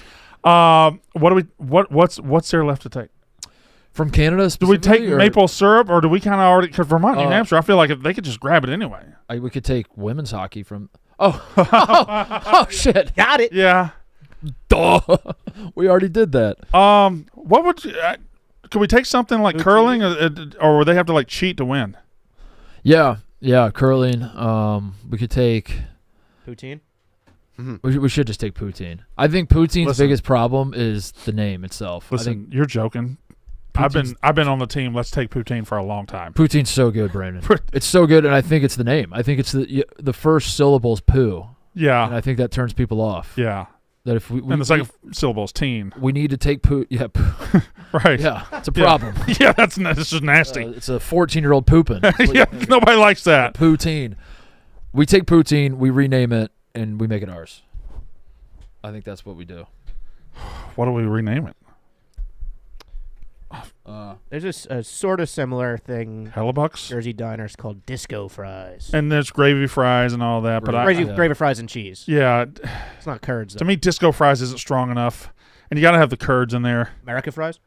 lives. What's there left to take? From Canada, Do we take specifically, or- maple syrup, or do we kind of already? Because Vermont, New Hampshire, I feel like they could just grab it anyway. We could take women's hockey from. Oh shit! Got it. Yeah. Duh. We already did that. What would you? Could we take something like curling, or would they have to like cheat to win? Yeah, curling. We could take. Poutine. We should just take poutine. I think poutine's biggest problem is the name itself. Listen, you're joking. I've been on the team. Let's take poutine for a long time. Poutine's so good, Brandon. It's so good, and I think it's the name. I think it's the first syllable's poo. Yeah. And I think that turns people off. Yeah. That if we and the second syllable is teen. We need to take poo. Yeah. Right. Yeah. It's a problem. Yeah, that's just nasty. It's a 14-year-old pooping. Yeah, nobody likes that. Poutine. We take poutine, we rename it, and we make it ours. I think that's what we do. What do we rename it? There's a sort of similar thing. Hellebucks? Jersey diners called disco fries. And there's gravy fries and all that. But gravy fries and cheese. Yeah. It's not curds, though. To me, disco fries isn't strong enough. And you got to have the curds in there. America fries?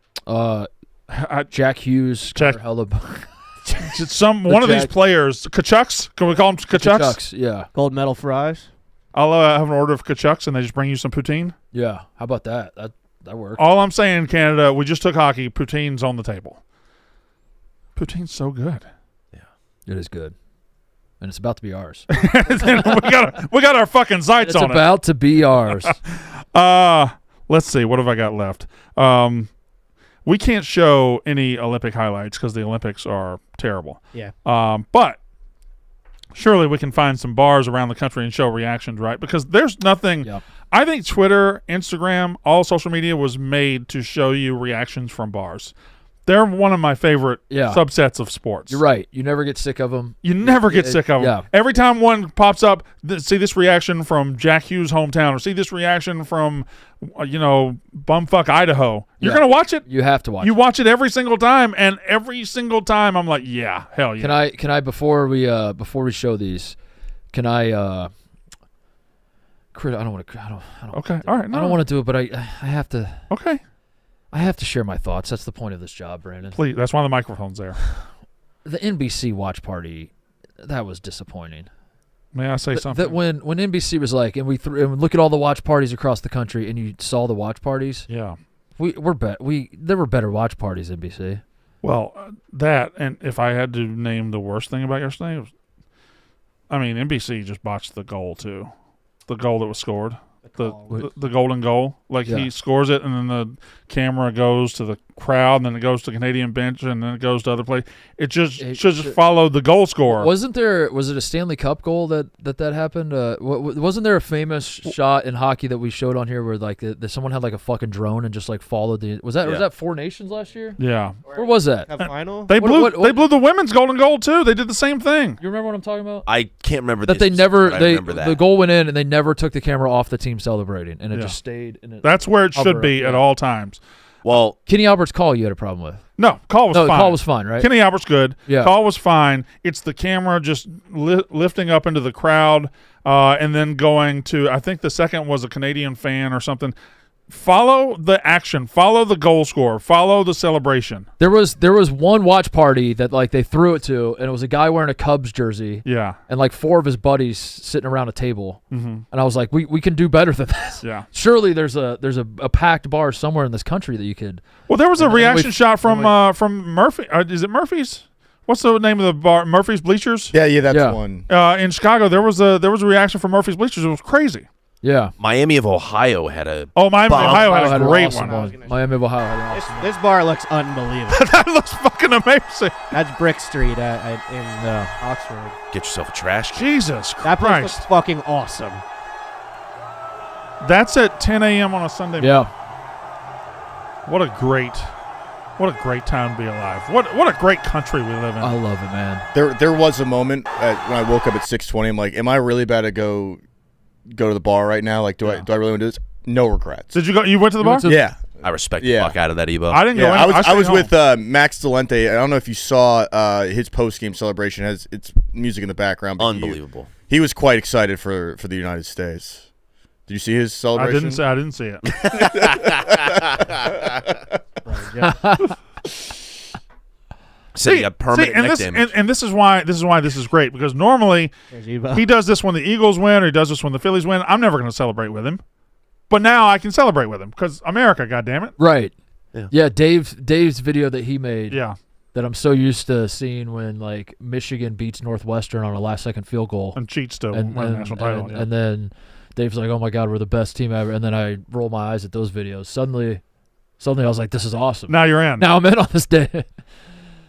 Jack Hughes. One of these players. Kachucks? Can we call them Kachucks? Kachucks, yeah. Gold medal fries? I'll have an order of Kachucks and they just bring you some poutine? Yeah. How about that? That works. All I'm saying, Canada, we just took hockey. Poutine's on the table. Poutine's so good. Yeah. It is good. And it's about to be ours. we got our fucking sights on it. It's about to be ours. Let's see. What have I got left? We can't show any Olympic highlights because the Olympics are terrible. Yeah. But surely we can find some bars around the country and show reactions, right? Because there's nothing. Yep. I think Twitter, Instagram, all social media was made to show you reactions from bars. They're one of my favorite subsets of sports. You're right. You never get sick of them. You never get sick of them. Yeah. Every time one pops up, see this reaction from Jack Hughes' hometown, or see this reaction from, bumfuck Idaho. You're going to watch it. You have to watch it. You watch it every single time, and every single time I'm like, yeah, hell yeah. Can I before we show these, can I I don't want to. Okay. All right. No. I don't want to do it, but I have to. Okay. I have to share my thoughts. That's the point of this job, Brandon. Please. That's why the microphone's there. The NBC watch party, that was disappointing. May I say something? That when NBC was like, and we look at all the watch parties across the country, and you saw the watch parties. Yeah. There were better watch parties, NBC. Well, that, and if I had to name the worst thing about yesterday, NBC just botched the goal too. The goal that was scored. The golden goal. He scores it, and then the camera goes to the crowd, and then it goes to Canadian bench, and then it goes to other place. It should just follow the goal scorer. Was it a Stanley Cup goal that happened? Wasn't there a famous shot in hockey that we showed on here where someone had a fucking drone and just followed the? Was that Four Nations last year? Yeah. Where was that? Final? They blew the women's golden goal too. They did the same thing. You remember what I'm talking about? I can't remember that. The goal went in and they never took the camera off the team celebrating, and it just stayed. That's where it should be at all times. Well, Kenny Albert's call you had a problem with. No, call was fine. Call was fine, right? Kenny Albert's good. Yeah. Call was fine. It's the camera just lifting up into the crowd and then going to, I think the second was a Canadian fan or something. follow the action, follow the goal score, follow the celebration. There was one watch party that like they threw it to, and it was a guy wearing a Cubs jersey. Yeah. And like 4 of his buddies sitting around a table. And I was like, we can do better than this. Yeah. Surely there's a packed bar somewhere in this country that you could. Well, there was a reaction shot from Murphy. Is it Murphy's? What's the name of the bar? Murphy's Bleachers. Yeah, that's one. In Chicago, there was a reaction from Murphy's Bleachers. It was crazy. Yeah. Miami of Ohio had a. Oh, Miami of Ohio had a great awesome one. Miami of Ohio had an awesome This bar looks unbelievable. That looks fucking amazing. That's Brick Street in Oxford. Get yourself a trash can. Jesus That place Christ. looks fucking awesome. That's at 10 a.m. on a Sunday. Yeah. What a great time to be alive. What a great country we live in. I love it, man. There was a moment when I woke up at 6:20. I'm like, am I really about to go to the bar right now? Like, do I really want to do this? No regrets. Did you go? You went to the bar? Yeah. I respect the fuck out of that, Ebo. I didn't go. Yeah, in. I was stayed with home. Max Delente. I don't know if you saw his post game celebration. Has its music in the background. But Unbelievable. He was quite excited for the United States. Did you see his celebration? I didn't see it. See, a permanent and neck this damage. and this is why this is great, because normally he does this when the Eagles win or he does this when the Phillies win. I'm never going to celebrate with him, but now I can celebrate with him because America, goddammit. Right. Yeah. Dave's video that he made. Yeah. That I'm so used to seeing when like Michigan beats Northwestern on a last-second field goal and cheats to win a national title. And then Dave's like, "Oh my God, we're the best team ever." And then I roll my eyes at those videos. Suddenly I was like, "This is awesome." Now you're in. Now I'm in on this day.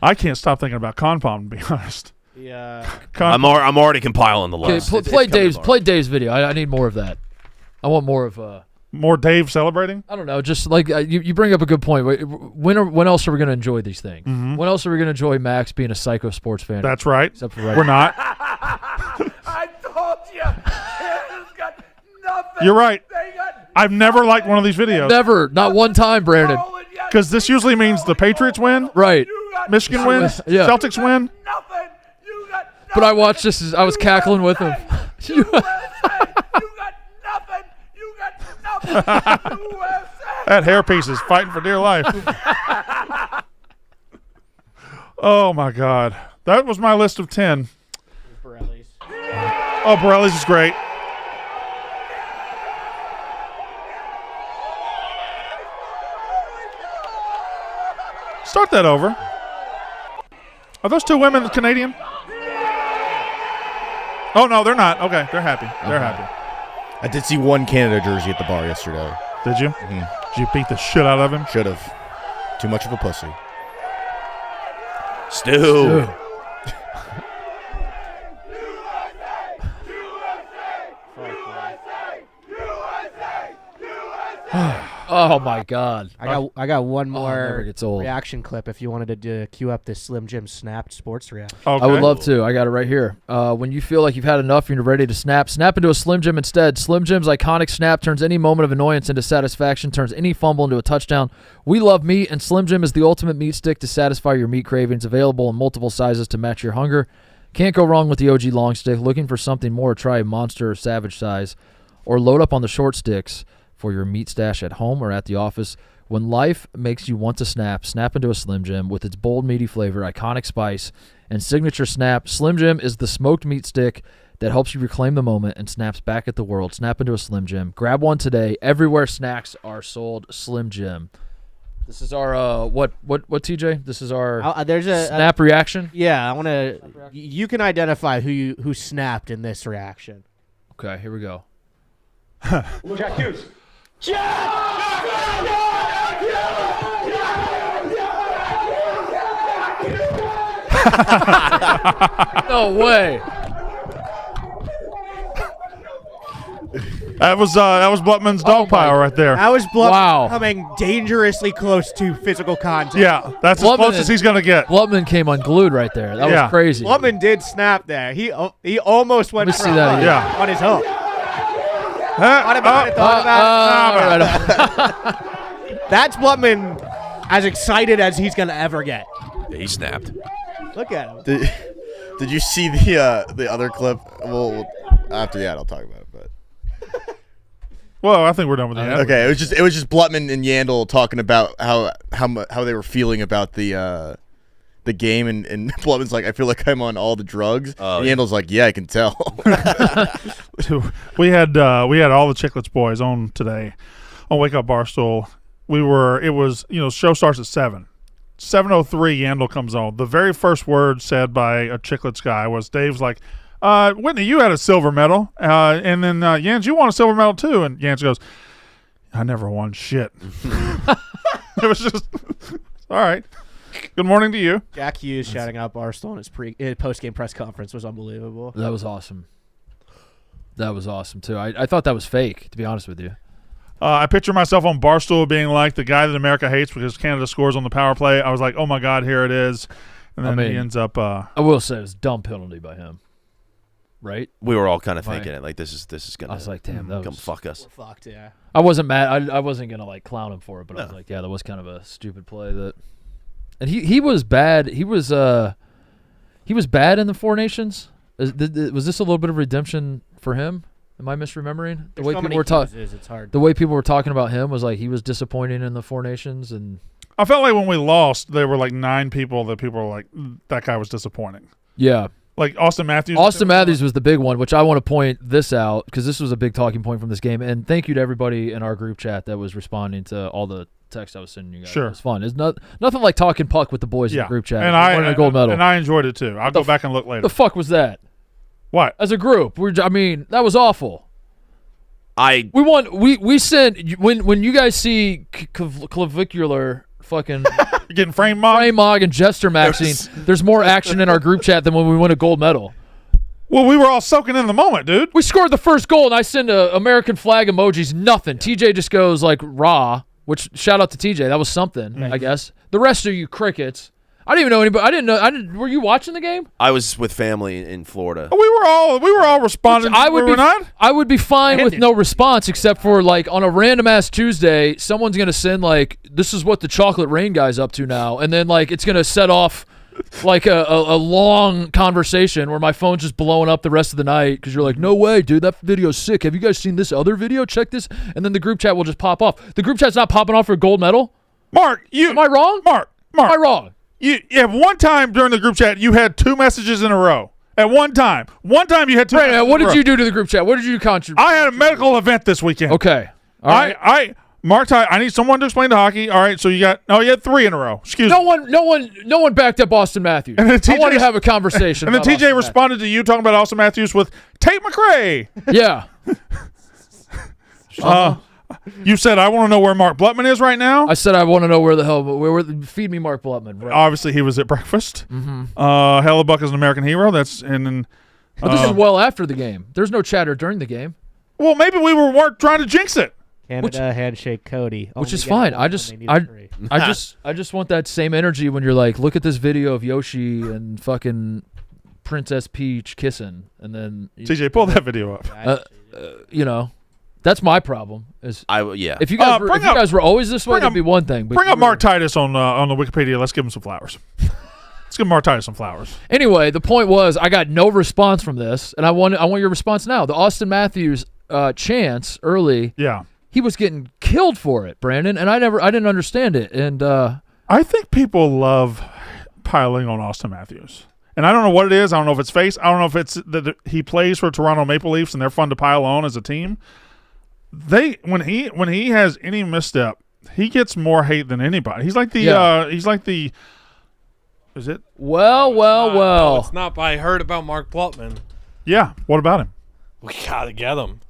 I can't stop thinking about Conpom, to be honest. Yeah. I'm already compiling the list. Play Dave's video. I need more of that. I want more of more Dave celebrating. I don't know. Just like you bring up a good point. When else are we going to enjoy these things? Mm-hmm. When else are we going to enjoy Max being a psycho sports fan? That's right. Except for right We're not. I told you. Kansas got nothing. You're right. They got I've never liked one of these videos. Never. Not one time, Brandon. Because this usually means the Patriots win. Right. Michigan wins. Yeah. Celtics win. nothing. You got nothing. But I watched this. I was cackling with him. USA. You got nothing. You got nothing. USA. That hairpiece is fighting for dear life. Oh, my God. That was my list of 10. Borelli's. Oh, Borelli's is great. Start that over. Are those two women Canadian? Oh, no, they're not. Okay, they're happy. They're happy. I did see one Canada jersey at the bar yesterday. Did you? Mm-hmm. Did you beat the shit out of him? Should have. Too much of a pussy. Stu. Oh my God. I got one it more never gets old. reaction clip if you wanted to queue up this Slim Jim snapped sports reaction. Okay. I would love to. I got it right here. When you feel like you've had enough and you're ready to snap into a Slim Jim instead. Slim Jim's iconic snap turns any moment of annoyance into satisfaction, turns any fumble into a touchdown. We love meat, and Slim Jim is the ultimate meat stick to satisfy your meat cravings, available in multiple sizes to match your hunger. Can't go wrong with the OG long stick. Looking for something more, try a monster or savage size, or load up on the short sticks for your meat stash at home or at the office. When life makes you want to snap into a Slim Jim with its bold, meaty flavor, iconic spice, and signature snap. Slim Jim is the smoked meat stick that helps you reclaim the moment and snaps back at the world. Snap into a Slim Jim. Grab one today. Everywhere snacks are sold. Slim Jim. This is our what TJ? This is our There's a snap reaction. Yeah, I want to. You can identify who snapped in this reaction. Okay, here we go. Jack Hughes. No way. That was Blutman's dog pile right there. That was Blum Wow. coming dangerously close to physical contact. Yeah, that's as close as he's gonna get. Blutman came unglued right there. That Yeah. was crazy. Blumman did snap there. He almost went Let me for see a that hug again. Yeah. on his hook. Huh? Thought about it. That's Blutman as excited as he's gonna ever get. He snapped. Look at him. Did you see the other clip? Well, after that, I'll talk about it. But Well, I think we're done with the ad. Okay, it was just Blutman and Yandel talking about how they were feeling about the game, and Blutman's like, I feel like I'm on all the drugs. And Yandel's like, yeah, I can tell. We had all the Chicklets boys on today on Wake Up Barstool. It was show starts at 7. 7:03, Yandel comes on. The very first word said by a Chicklets guy was, Dave's like, Whitney, you had a silver medal. And then Jans, you won a silver medal too. And Jans goes, I never won shit. It was just, all right. Good morning to you. Jack Hughes shouting out Barstool in his post-game press conference was unbelievable. That was awesome. That was awesome, too. I thought that was fake, to be honest with you. I picture myself on Barstool being like the guy that America hates because Canada scores on the power play. I was like, oh, my God, here it is. And then he ends up I will say it was a dumb penalty by him. Right? We were all kind of thinking it. Like, this is going to I was like, damn, that come was, fuck us. We're fucked, yeah. I wasn't mad. I wasn't going to, like, clown him for it, but I was like, yeah, that was kind of a stupid play. And he was bad. He was bad in the Four Nations. Was this a little bit of redemption for him? Am I misremembering? The way people were talking, it's hard. The way people were talking about him was like he was disappointing in the Four Nations, and I felt like when we lost, there were like 9 people that people were like, that guy was disappointing. Yeah, like Austin Matthews. Austin Matthews was the big one, which I want to point this out because this was a big talking point from this game. And thank you to everybody in our group chat that was responding to all the text I was sending you guys. Sure, it was fun. It's nothing like talking puck with the boys in the group chat. And winning a gold medal, and I enjoyed it too. I'll go back and look later. The fuck was that? What? As a group, that was awful. We won. We sent when you guys see clavicular fucking getting frame mog and jester maxing. There's more action in our group chat than when we win a gold medal. Well, we were all soaking in the moment, dude. We scored the first goal, and I send American flag emojis. Nothing. TJ just goes like raw. Which shout out to TJ. That was something. I guess the rest of you crickets. I didn't even know anybody. I didn't know. Were you watching the game? I was with family in Florida. We were all responding. I would be fine with no response, except for like on a random ass Tuesday, someone's gonna send like, "This is what the Chocolate Rain guy's up to now," and then like it's gonna set off like a long conversation where my phone's just blowing up the rest of the night because you're like, "No way, dude, that video's sick. Have you guys seen this other video? Check this," and then the group chat will just pop off. The group chat's not popping off for a gold medal. Mark, am I wrong? Mark, am I wrong? You have one time during the group chat you had 2 messages in a row. At one time you had 2 messages what did you do to the group chat? What did you contribute? I had a medical event this weekend. Okay. All right. Mark, I need someone to explain the hockey. All right, so you had 3 in a row. Excuse me. No one backed up Austin Matthews. And then I wanted to have a conversation. And then TJ responded to you talking about Austin Matthews with Tate McRae. Yeah. You said, I want to know where Mark Blutman is right now. I said, I want to know where the hell. Feed me Mark Blutman. Right. Obviously, he was at breakfast. Mm-hmm. Hellebuck is an American hero. But this is well after the game. There's no chatter during the game. Well, maybe we weren't trying to jinx it. Canada handshake Kody, which is fine. I just want that same energy when you're like, look at this video of Yoshi and fucking Princess Peach kissing, and then TJ, pull that video up. That's my problem. If you guys were always this way, it'd be one thing. But bring up Mark Titus on the Wikipedia. Let's give him some flowers. Let's give Mark Titus some flowers. Anyway, the point was I got no response from this, and I want your response now. The Austin Matthews chance early. Yeah. He was getting killed for it, Brandon, and I didn't understand it. And I think people love piling on Austin Matthews. And I don't know what it is. I don't know if it's face. I don't know if it's that he plays for Toronto Maple Leafs and they're fun to pile on as a team. When he has any misstep, he gets more hate than anybody. He's like the is it? Well. No, it's not, but I heard about Mark Blutman. Yeah. What about him? We gotta get him.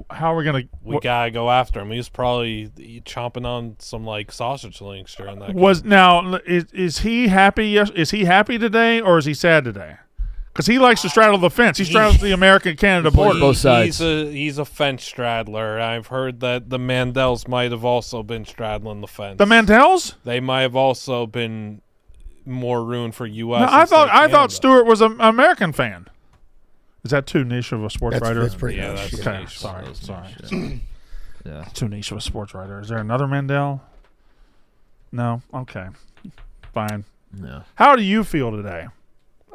How are we gonna? We gotta go after him. He's probably chomping on some like sausage links during that. Is he happy? Yes. Is he happy today or is he sad today? Because he likes to straddle the fence. He straddles the American-Canada border. Both sides. He's a fence straddler. I've heard that the Mandels might have also been straddling the fence. The Mandels? They might have also been more ruined for U.S. No, I thought Stewart was an American fan. Is that too niche of a sports writer? That's pretty niche. That's okay. Niche. Sorry. Yeah. Too niche of a sports writer. Is there another Mandel? No. Okay. Fine. Yeah. How do you feel today?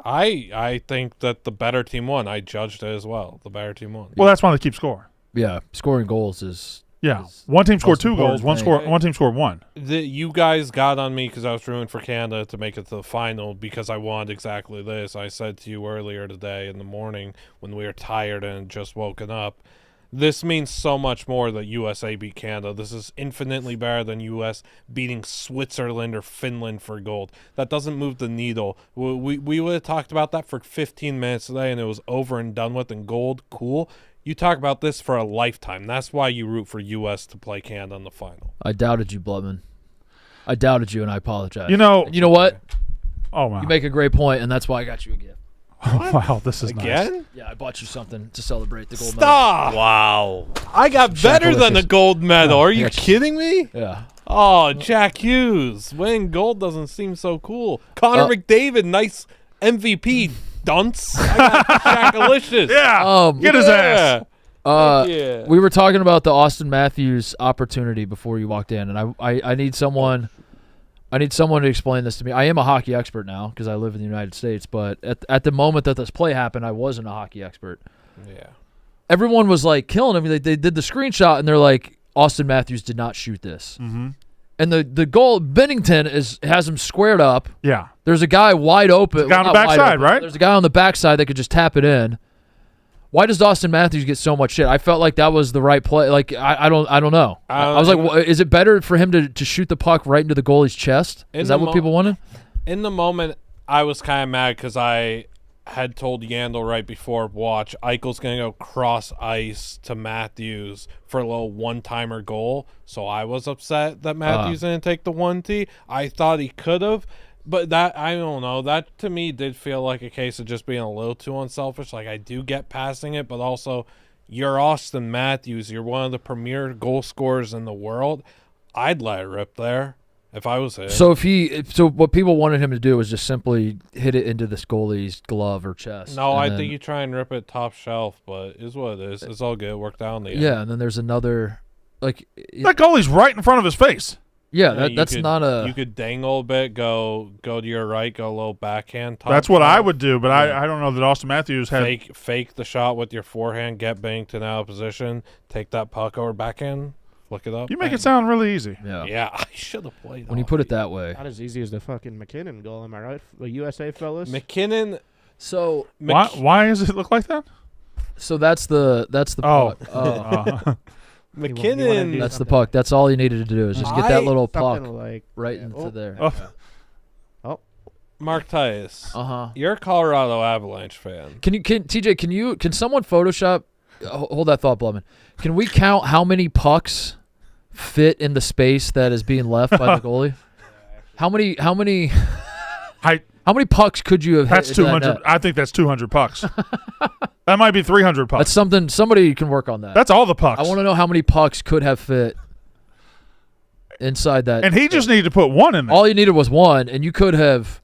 I think that the better team won. I judged it as well. The better team won. Well, that's why they keep score. scoring goals is. Yeah, one team scored 2 goals. important One team scored 1. You guys got on me because I was rooting for Canada to make it to the final because I wanted exactly this. I said to you earlier today in the morning when we were tired and just woken up, this means so much more that USA beat Canada. This is infinitely better than US beating Switzerland or Finland for gold. That doesn't move the needle. We would have talked about that for 15 minutes today and it was over and done with, and gold, cool. You talk about this for a lifetime. That's why you root for U.S. to play Canada in the final. I doubted you, Blubman. I doubted you, and I apologize. You know what? Oh, wow. You make a great point, and that's why I got you a gift. Oh, wow, this is Again? nice. Yeah, I bought you something to celebrate the gold Stop! Wow. I got better than a gold medal. Are you Yeah. kidding me? medal. Yeah. Oh, Jack Hughes. Winning gold doesn't seem so cool. Connor McDavid, nice MVP. Dunce. I got Shackalicious. Yeah, get his ass. Yeah. We were talking about the Austin Matthews opportunity before you walked in, and I need someone. I need someone to explain this to me. I am a hockey expert now because I live in the United States, but at the moment that this play happened, I wasn't a hockey expert. Yeah. Everyone was like killing him. They did the screenshot, and they're like, Austin Matthews did not shoot this. Mm-hmm. And the goal, Bennington has him squared up. Yeah. There's a guy wide open. There's a guy on the backside, right? There's a guy on the backside that could just tap it in. Why does Austin Matthews get so much shit? I felt like that was the right play. Like I don't know. I was like, is it better for him to shoot the puck right into the goalie's chest? Is that what people wanted? In the moment, I was kind of mad because I had told Yandel right before, watch, Eichel's going to go cross ice to Matthews for a little one-timer goal. So I was upset that Matthews didn't take the 1T. I thought he could have. But that, I don't know, that to me did feel like a case of just being a little too unselfish. Like, I do get passing it, but also, you're Austin Matthews. You're one of the premier goal scorers in the world. I'd let it rip there if I was him. So so what people wanted him to do was just simply hit it into this goalie's glove or chest. No, I think you try and rip it top shelf, but it is what it is. It's all good. It worked out in the end. Yeah, and then there's another, like. That goalie's right in front of his face. Yeah, that's not a. You could dangle a bit, go to your right, go a little backhand. That's what I would do, but I don't know that Austin Matthews had. Fake the shot with your forehand, get Bennington out of position, take that puck over backhand, flick it up. You make it sound really easy. Yeah, I should have played. When you put it that way. Not as easy as the fucking McKinnon goal, am I right? The USA fellas. McKinnon. So why does it look like that? So that's the puck. McKinnon. That's the puck. That's all you needed to do is just get that little puck like, right into there. Mark Titus. Uh-huh. You're a Colorado Avalanche fan. TJ, can someone Photoshop hold that thought, Blumman. Can we count how many pucks fit in the space that is being left by the goalie? How many pucks could you have hit? That's 200. I think that's 200 pucks. That might be 300 pucks. That's something somebody can work on that. That's all the pucks. I want to know how many pucks could have fit inside that. And he just needed to put one in there. All you needed was one, and you could have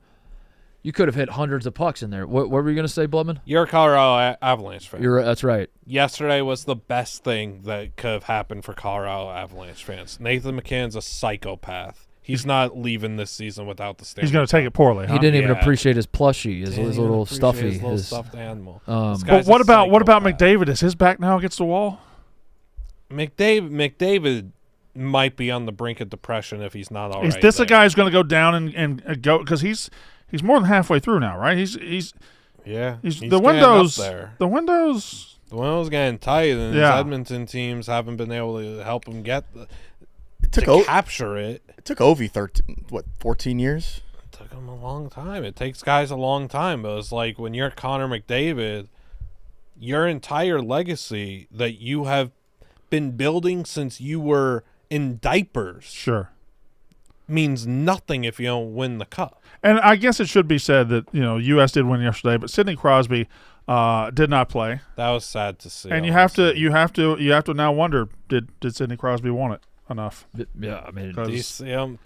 hit hundreds of pucks in there. What were you going to say, Blubman? You're a Colorado Avalanche fan. That's right. Yesterday was the best thing that could have happened for Colorado Avalanche fans. Nathan McKinnon's a psychopath. He's not leaving this season without the Stanley. He's going to take it poorly. Huh? He didn't even appreciate his plushie, his little stuffy, his little stuffed animal. But what about McDavid? Is his back now against the wall? McDavid might be on the brink of depression if he's not already. Is this a guy who's going to go down and go because he's more than halfway through now, right? He's the windows. The windows getting tight, and his Edmonton teams haven't been able to help him get capture it. It took Ovi 14 years? It took him a long time. It takes guys a long time, but it's like when you're Connor McDavid, your entire legacy that you have been building since you were in diapers means nothing if you don't win the cup. And I guess it should be said that, U.S. did win yesterday, but Sidney Crosby did not play. That was sad to see. And you have to now wonder, did Sidney Crosby want it enough? Yeah, I mean,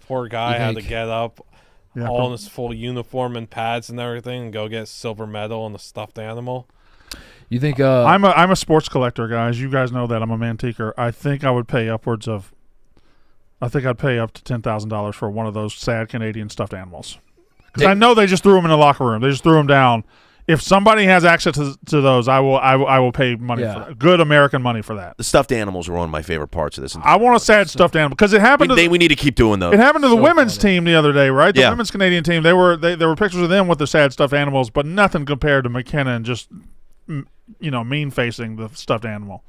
poor guy had to get up all in his full uniform and pads and everything and go get a silver medal and the stuffed animal. You think I'm a sports collector, guys. You guys know that I'm a mantiquer. I think I would pay I'd pay up to $10,000 for one of those sad Canadian stuffed animals. Because I know they just threw them in the locker room. They just threw them down If somebody has access to those, I will pay money for that. Good American money for that. The stuffed animals are one of my favorite parts of this. I want a sad stuffed animal because it happened. We need to keep doing those. It happened to the women's team the other day, right? The women's Canadian team. There were pictures of them with the sad stuffed animals, but nothing compared to McKenna and just mean facing the stuffed animal.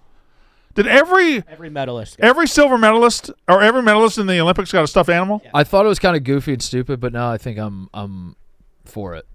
Did every medalist, every silver medalist, or every medalist in the Olympics got a stuffed animal? Yeah. I thought it was kind of goofy and stupid, but now I think I'm for it.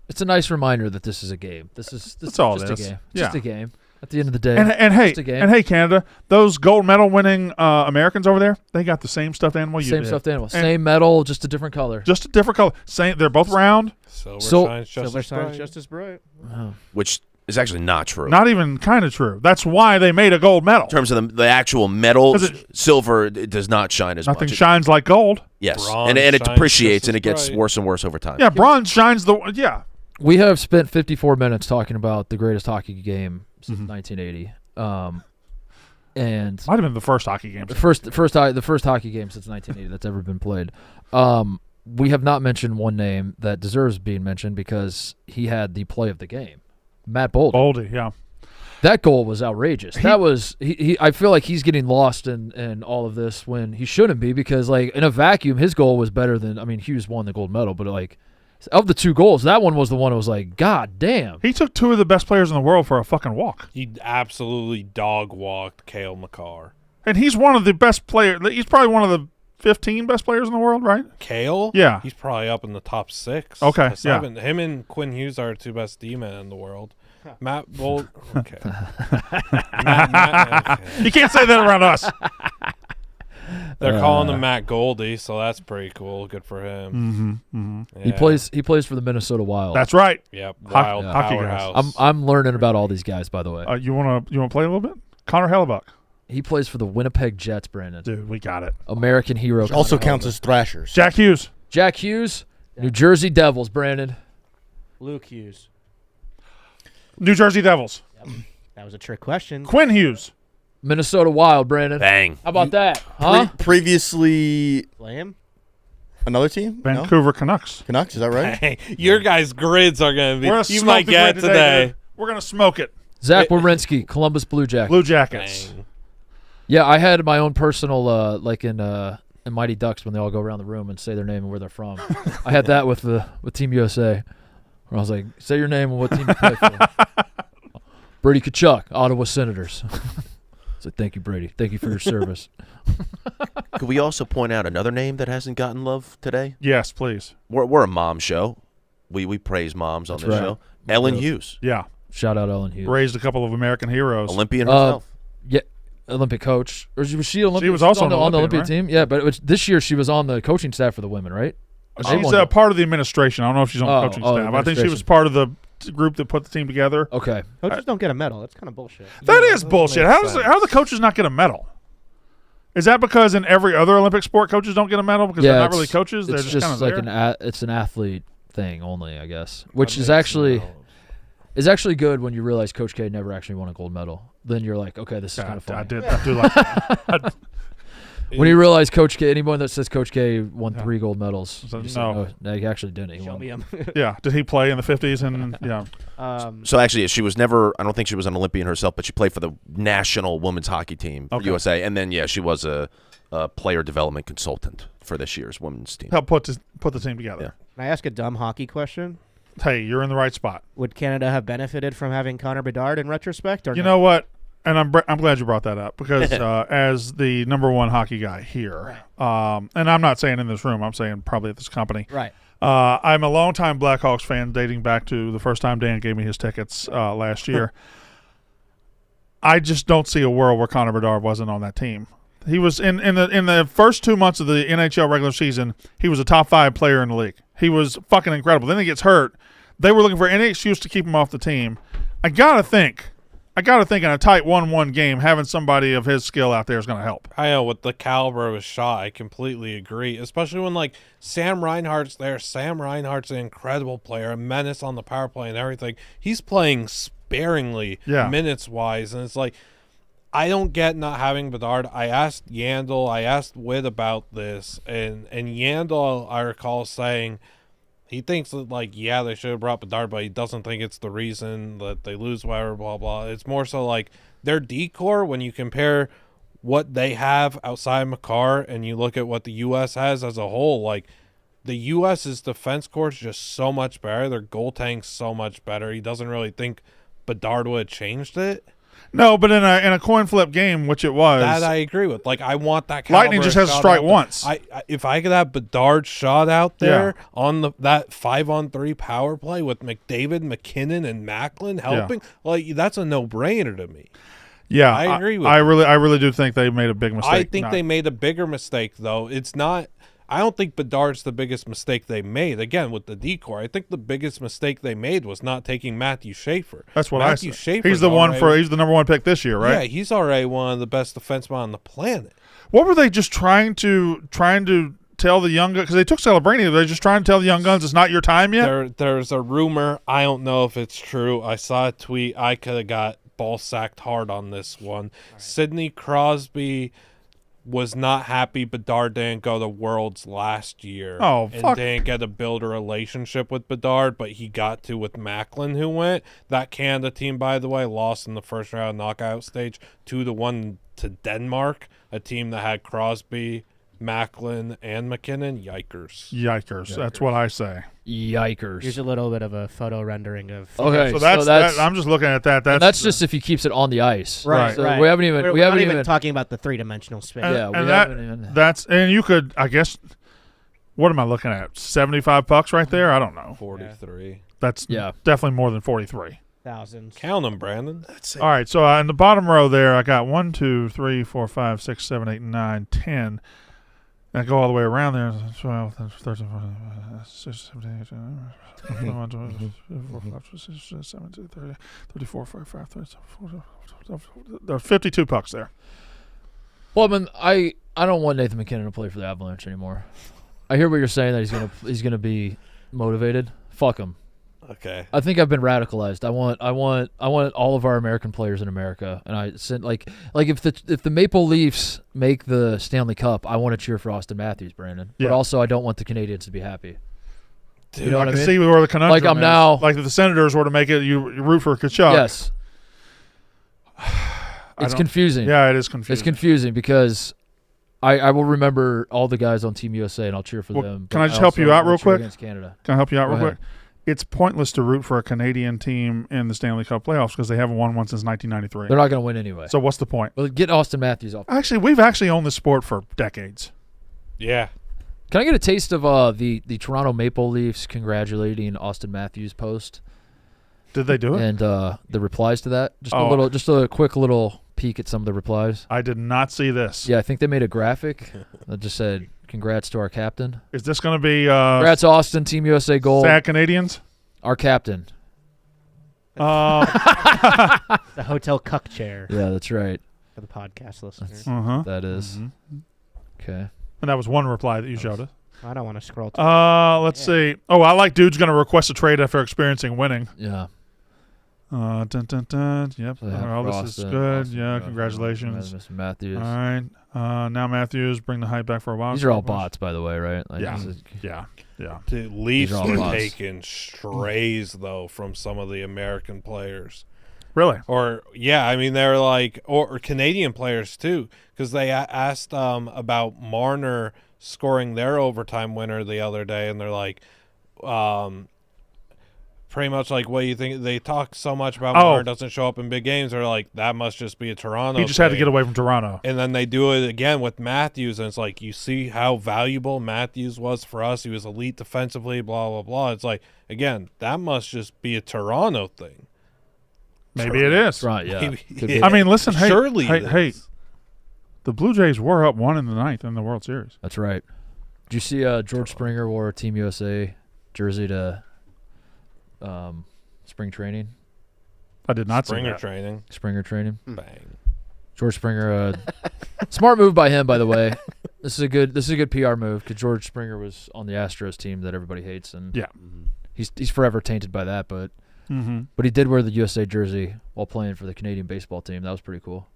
It's a nice reminder that this is a game. This is just a game. Just a game. At the end of the day, and hey, Canada, those gold medal winning Americans over there, they got the same stuffed animal you did. Same stuffed animal, same medal, just a different color. Just a different color. Same. They're both round. Silver shines just as bright. Oh. Which is actually not true. Not even kind of true. That's why they made a gold medal. In terms of the actual medal, silver it does not shine as much. Nothing shines like gold. Yes, and it depreciates and it gets worse and worse over time. Yeah, bronze shines We have spent 54 minutes talking about the greatest hockey game since 1980. And might have been the first hockey game. The first hockey game since 1980 that's ever been played. We have not mentioned one name that deserves being mentioned because he had the play of the game. Matt Boldy. Yeah. That goal was outrageous. That was I feel like he's getting lost in all of this when he shouldn't be because like in a vacuum his goal was better than Hughes won the gold medal, but like of the two goals, that one was the one that was like, God damn. He took two of the best players in the world for a fucking walk. He absolutely dog walked Cale Makar. And he's one of the best players. He's probably one of the 15 best players in the world, right? Cale? Yeah. He's probably up in the top 6. Okay, yeah. Him and Quinn Hughes are the two best D-men in the world. Matt Bolt. Okay. Matt, okay. You can't say that around us. They're calling him Matt Goldie, so that's pretty cool. Good for him. Mm-hmm. Yeah. He plays for the Minnesota Wild. That's right. Yep. Wild powerhouse. I'm learning about all these guys, by the way. You wanna play a little bit? Connor Hellebuck. He plays for the Winnipeg Jets, Brandon. Dude, we got it. American hero. Which also counts as Thrashers. Jack Hughes. New Jersey Devils, Brandon. Luke Hughes. New Jersey Devils. Yep. That was a trick question. Quinn Hughes. Minnesota Wild, Brandon. Bang. How about that? Huh? Previously, Flame? another team? Vancouver Canucks. Canucks, is that right? Hey, your guys' grids are going to be. You might the get grid today. We're going to smoke it. Zach Werenski, Columbus Blue Jackets. Blue Jackets. Bang. Yeah, I had my own personal, like in Mighty Ducks when they all go around the room and say their name and where they're from. I had that with Team USA, where I was like, say your name and what team you play for. Brady Tkachuk, Ottawa Senators. So thank you, Brady. Thank you for your service. Could we also point out another name that hasn't gotten love today? Yes, please. We're a mom show. We praise moms on this show. Ellen Hughes. Yeah. Shout out Ellen Hughes. Raised a couple of American heroes. Olympian herself. Yeah, Olympic coach. Or was she Olympic? She was also on the Olympic right? team. Yeah, but this year she was on the coaching staff for the women, right? She's part of the administration. I don't know if she's on the coaching staff. I think she was part of the group that put the team together. Okay. Coaches don't get a medal. That's kind of bullshit. That is bullshit. How do the coaches not get a medal? Is that because in every other Olympic sport coaches don't get a medal because they're not really coaches? They're just kind of like there? it's an athlete thing only, I guess. Which is actually good when you realize Coach K never actually won a gold medal. Then you're like, okay, this is kind of funny. I do like that. When you realize Coach K, anyone that says Coach K won 3 gold medals, no, he actually didn't. He Show won. me him. Yeah, did he play in the 50s? And yeah. So actually, she was never. I don't think she was an Olympian herself, but she played for the national women's hockey team for USA, and then she was a player development consultant for this year's women's team. Help put the team together. Yeah. Can I ask a dumb hockey question? Hey, you're in the right spot. Would Canada have benefited from having Connor Bedard in retrospect? Or you know what? And I'm glad you brought that up because as the number one hockey guy here, and I'm not saying in this room, I'm saying probably at this company. Right. I'm a longtime Blackhawks fan dating back to the first time Dan gave me his tickets last year. I just don't see a world where Connor Bedard wasn't on that team. He was in the first 2 months of the NHL regular season, he was a top 5 player in the league. He was fucking incredible. Then he gets hurt. They were looking for any excuse to keep him off the team. I gotta think in a tight 1-1 game, having somebody of his skill out there is going to help. I know, with the caliber of his shot, I completely agree. Especially when, Sam Reinhart's there. Sam Reinhart's an incredible player, a menace on the power play and everything. He's playing sparingly minutes-wise, and it's like, I don't get not having Bedard. I asked Yandel, I asked Witt about this, and Yandel, I recall saying, He thinks that, like, yeah, they should have brought Bedard, but he doesn't think it's the reason that they lose, whatever, blah, blah. It's more so like their decor, when you compare what they have outside Makar and you look at what the U.S. has as a whole, like, the U.S.'s defense core is just so much better. Their goaltending's so much better. He doesn't really think Bedard would have changed it. No, but in a coin flip game, which it was, That I agree with. Like, I want that. Lightning just has to strike once. If I could have Bedard shot out there on that 5-on-3 power play with McDavid, McKinnon, and Macklin helping, like, that's a no-brainer to me. Yeah, I agree with I you. really do think they made a big mistake. I think they made a bigger mistake, though. It's not. I don't think Bedard's the biggest mistake they made. Again, with the decor, I think the biggest mistake they made was not taking Matthew Schaefer. That's what Matthew I said. Schaefer's He's the number one pick this year, right? Yeah, he's already one of the best defensemen on the planet. What were they just trying to tell the young guns? Because they took Celebrini. They're just trying to tell the young guns it's not your time yet? There's a rumor. I don't know if it's true. I saw a tweet. I could have got ball sacked hard on this one. Right. Sidney Crosby was not happy Bedard didn't go to Worlds last year. Oh, and fuck. didn't get to build a relationship with Bedard, but he got to with Macklin, who went. That Canada team, by the way, lost in the first round knockout stage 2-1 to Denmark, a team that had Crosby, Macklin, and McKinnon. Yikers. That's what I say. Yikers. Here's a little bit of a photo rendering of. Okay, so that's I'm just looking at that. That's just if he keeps it on the ice. Right. So right. We haven't even talking about the 3-dimensional space. And you could, I guess, what am I looking at? 75 pucks right there? I don't know. 43. That's definitely more than 43. Thousands. Count them, Brandon. All right, so in the bottom row there, I got 1, 2, 3, 4, 5, 6, 7, 8, 9, 10. And I go all the way around there. 12, 13, 14, 16, 17, 18, 19, 20, 34, 45, there are 52 pucks there. Well, I mean, I don't want Nathan McKinnon to play for the Avalanche anymore. I hear what you're saying, that he's gonna be motivated. Fuck him. Okay. I think I've been radicalized. I want all of our American players in America, and I said like if the Maple Leafs make the Stanley Cup, I want to cheer for Austin Matthews, Brandon. Yeah. But also I don't want the Canadians to be happy. Dude, you know what I mean? See where the conundrum like I'm is. now like if the Senators were to make it, you root for Kachuk. Yes. It's confusing. Yeah, it is confusing. It's confusing because I will remember all the guys on Team USA and I'll cheer for them. Can I just help you out real quick? Against Canada. Can I help you out real quick? It's pointless to root for a Canadian team in the Stanley Cup playoffs because they haven't won one since 1993. They're not going to win anyway. So what's the point? Well, get Austin Matthews off. Actually, we've owned this sport for decades. Yeah. Can I get a taste of the Toronto Maple Leafs congratulating Austin Matthews post? Did they do it? And the replies to that? Just a quick little peek at some of the replies. I did not see this. Yeah, I think they made a graphic that just said, "Congrats to our captain." Is this going to be congrats Austin, Team USA goal. Sad Canadians? Our captain. The hotel cuck chair. Yeah, that's right. For the podcast listeners. That is. Mm-hmm. Okay. And that was one reply that you showed us. I don't want to scroll to let's see. Oh, I like dude's going to request a trade after experiencing winning. Yeah. Dun, dun, dun. Yep. This is good. Austin, yeah, congratulations. Mr. Matthews. All right. Now Matthews, bring the hype back for a while. These are all bots, by the way, right? Like, yeah. Dude, Leafs are taking strays, though, from some of the American players. Really? Or, yeah, I mean, they're like, or Canadian players, too, because they asked about Marner scoring their overtime winner the other day, and they're like, pretty much like, what do you think? They talk so much about Marner doesn't show up in big games. They're like, that must just be a Toronto He just had to get away from Toronto. And then they do it again with Matthews, and it's like, you see how valuable Matthews was for us. He was elite defensively, blah, blah, blah. It's like, again, that must just be a Toronto thing. Maybe it is. Right, yeah. I mean, listen, Surely hey, the Blue Jays were up 1 in the 9th in the World Series. That's right. Did you see George Springer wore a Team USA jersey to spring training? I did not see that. Springer training. Bang. George Springer, smart move by him, by the way. This is a good PR move because George Springer was on the Astros team that everybody hates, and he's forever tainted by that. But but he did wear the USA jersey while playing for the Canadian baseball team. That was pretty cool.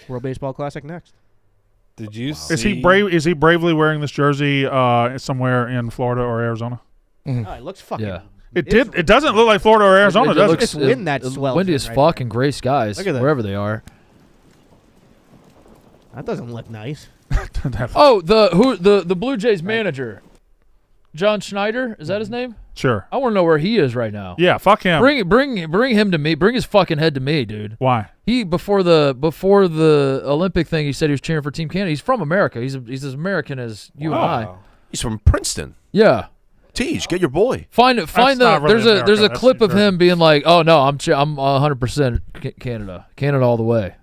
World Baseball Classic next. Did you see? Is he bravely wearing this jersey somewhere in Florida or Arizona? Oh, it looks fucking. Yeah. It doesn't look like Florida or Arizona, does it? It's wind that swells windy in as right fuck there. and gray skies Look at that. wherever they are. That doesn't look nice. Oh, the Blue Jays manager, John Schneider, is that his name? Sure. I want to know where he is right now. Yeah, fuck him. Bring him to me. Bring his fucking head to me, dude. Why? He before the Olympic thing, he said he was cheering for Team Canada. He's from America. He's as American as you and I. He's from Princeton. Yeah. Teach, get your boy. Find not really there's America, a that's clip of true. him being like, "Oh no, I'm 100% Canada all the way."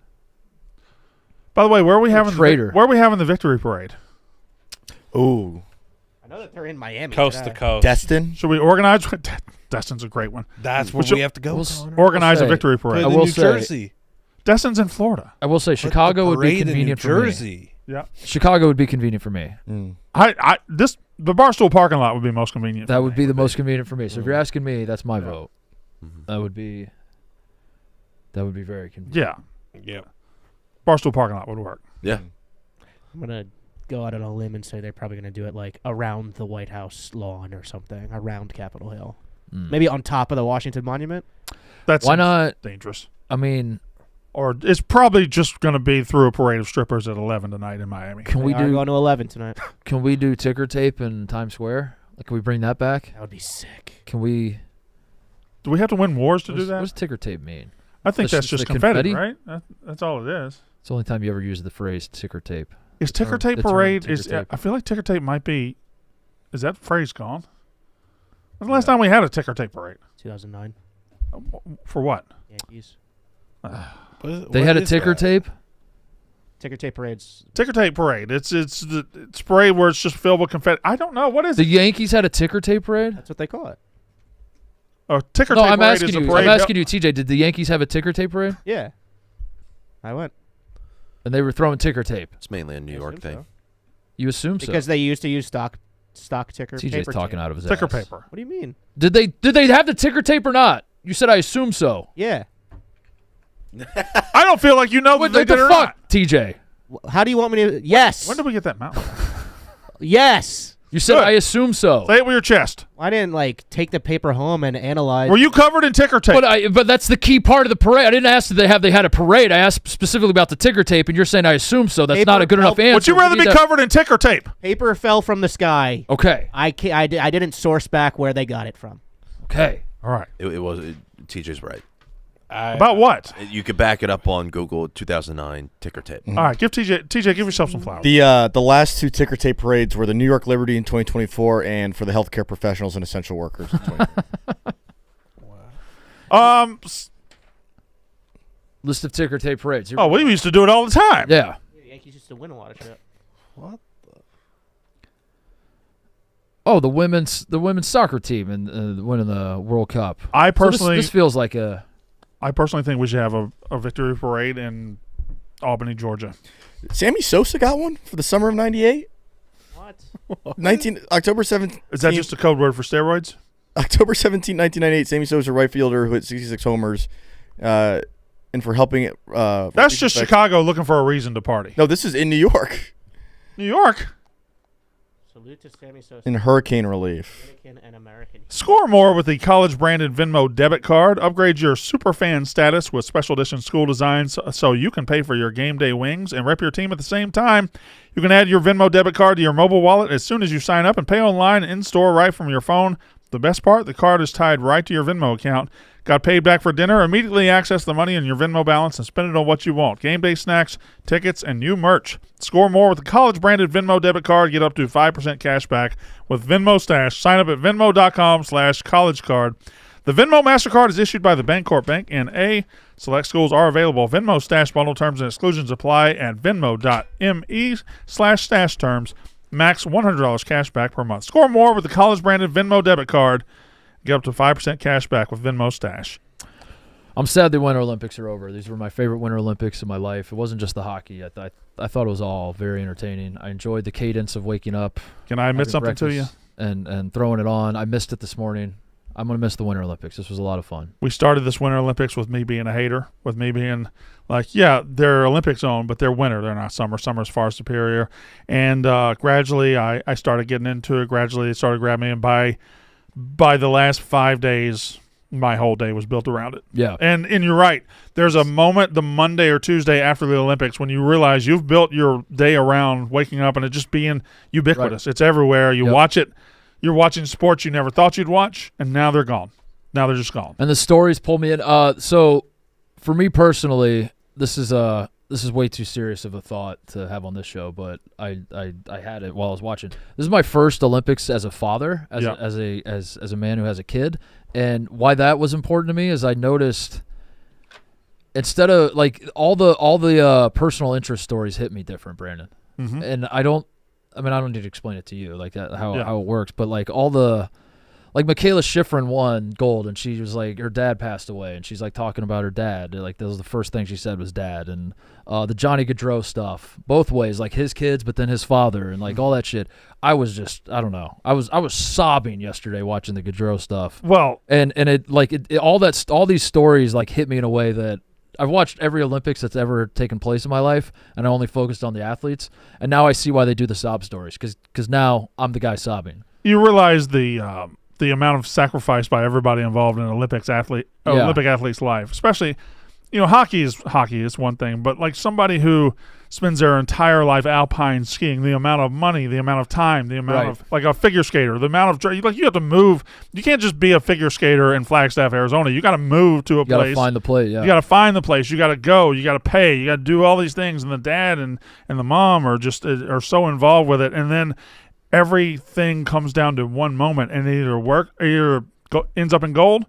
By the way, where are we having traitor. where are we having the victory parade? Ooh. I know that they're in Miami. Coast today. to coast. Destin. Should we organize? Destin's a great one. That's where should- we have to go. We'll Connor. Organize say, a victory Put parade. it I in will New say- Jersey. Destin's in Florida. I will say Put the Chicago would be parade in convenient New for me. Jersey. Yeah. Chicago would be convenient for me. The Barstool parking lot would be most convenient. That for would me. be the most convenient for me. So if you're asking me, that's my vote. That would be very convenient. Yeah. Yep. Barstool parking lot would work. Yeah. I'm gonna go out on a limb and say they're probably gonna do it like around the White House lawn or something, around Capitol Hill, maybe on top of the Washington Monument. That's Why not? dangerous. I mean, Or it's probably just going to be through a parade of strippers at 11 tonight in Miami. can we They are do going to 11 tonight? can we do ticker tape in Times Square? Like, can we bring that back? That would be sick. Can we? Do we have to win wars to What do that? does ticker tape mean? I think That's that's just just the confetti, confetti? right? That's all it is. It's the only time you ever use the phrase ticker tape. Is ticker term- tape the term parade? ticker Is tape. I feel like ticker tape might be. Is that phrase gone? When's the last time we had a ticker tape parade? 2009 For what? Yankees. They had a ticker tape. Ticker tape parades. Ticker tape parade. It's parade where it's just filled with confetti. I don't know what is The it. Yankees had a ticker tape parade. That's what they call it. Oh, ticker No, tape I'm parade asking is a you. parade. I'm asking you, TJ. Did the Yankees have a ticker tape parade? Yeah. I went. And they were throwing ticker tape. It's mainly a New I York assume thing. so. You assume so? Because they used to use stock ticker TJ's paper talking tape. out of his ticker ass. paper. What do you mean? Did they have the ticker tape or not? You said I assume so. Yeah. I don't feel like you know What that they the did or fuck, not. TJ? How do you want me to? Yes. When did we get that mountain? Yes. You said Good. I assume so. Say it with your chest. I didn't take the paper home and analyze. Were you covered in ticker tape? But that's the key part of the parade. I didn't ask that they had a parade. I asked specifically about the ticker tape, and you're saying I assume so. That's Paper not a good enough fell- answer. Would you rather We be need to- covered in ticker tape? Paper fell from the sky. Okay. I didn't source back where they got it from. Okay. All right. TJ's right. About what? You could back it up on Google 2009 ticker tape. All right. Give TJ, give yourself some flowers. The last two ticker tape parades were the New York Liberty in 2024 and for the healthcare professionals and essential workers in 2024. List of ticker tape parades. Oh, we used to do it all the time. Yeah. The Yankees used to win a lot of shit. Oh, the women's soccer team and winning the World Cup. I So personally, this feels like a. I personally think we should have a victory parade in Albany, Georgia. Sammy Sosa got one for the summer of '98. What? October 17th. Is that just a code word for steroids? October 17, 1998, Sammy Sosa, right fielder who hit 66 homers, and for helping it. That's just Chicago looking for a reason to party. No, this is in New York. New York. Salute to Sammy Sosa. In hurricane relief. Dominican and American. Score more with the college-branded Venmo debit card. Upgrade your superfan status with special edition school designs so you can pay for your game day wings and rep your team at the same time. You can add your Venmo debit card to your mobile wallet as soon as you sign up and pay online and in-store right from your phone. The best part, the card is tied right to your Venmo account. Got paid back for dinner? Immediately access the money in your Venmo balance and spend it on what you want. Game day snacks, tickets, and new merch. Score more with the college-branded Venmo debit card. Get up to 5% cash back with Venmo Stash. Sign up at venmo.com/collegecard. The Venmo Mastercard is issued by the Bancorp Bank, and select schools are available. Venmo Stash bundle terms and exclusions apply at venmo.me/stash terms. Max $100 cash back per month. Score more with the college-branded Venmo debit card. Get up to 5% cash back with Venmo Stash. I'm sad the Winter Olympics are over. These were my favorite Winter Olympics of my life. It wasn't just the hockey. I thought it was all very entertaining. I enjoyed the cadence of waking up. Can I admit having something to you? breakfast, and throwing it on. I missed it this morning. I'm going to miss the Winter Olympics. This was a lot of fun. We started this Winter Olympics with me being a hater, with me being like, yeah, they're Olympic zone, but they're winter. They're not summer. Summer's far superior. And gradually I started getting into it. Gradually it started grabbing me. And by by the last 5 days, my whole day was built around it. Yeah. And you're right. There's a moment the Monday or Tuesday after the Olympics when you realize you've built your day around waking up and it just being ubiquitous. Right. It's everywhere. You watch it. You're watching sports you never thought you'd watch, and now they're gone. Now they're just gone. And the stories pull me in. So for me personally, this is way too serious of a thought to have on this show, but I had it while I was watching. This is my first Olympics as a father, as a man who has a kid, and why that was important to me is I noticed instead of like all the personal interest stories hit me different, Brandon, and I don't need to explain it to you like that how it works, but like all the. Like Michaela Schifrin won gold, and she was like, her dad passed away, and she's like talking about her dad. Like that was the first thing she said was dad, and the Johnny Gaudreau stuff, both ways, like his kids, but then his father, and like all that shit. I was just, I don't know, I was sobbing yesterday watching the Gaudreau stuff. Well, and all these stories like hit me in a way that I've watched every Olympics that's ever taken place in my life, and I only focused on the athletes, and now I see why they do the sob stories because now I'm the guy sobbing. You realize the amount of sacrifice by everybody involved in an Olympic athlete's life, especially, hockey is one thing, but like somebody who spends their entire life alpine skiing, the amount of money, the amount of time, the amount of like a figure skater, the amount of you have to move. You can't just be a figure skater in Flagstaff, Arizona. You got to move to a place. You got to find the place. Yeah. You got to find the place. You got to go. You got to pay. You got to do all these things, and the dad and the mom are so involved with it, and then everything comes down to one moment, and it either ends up in gold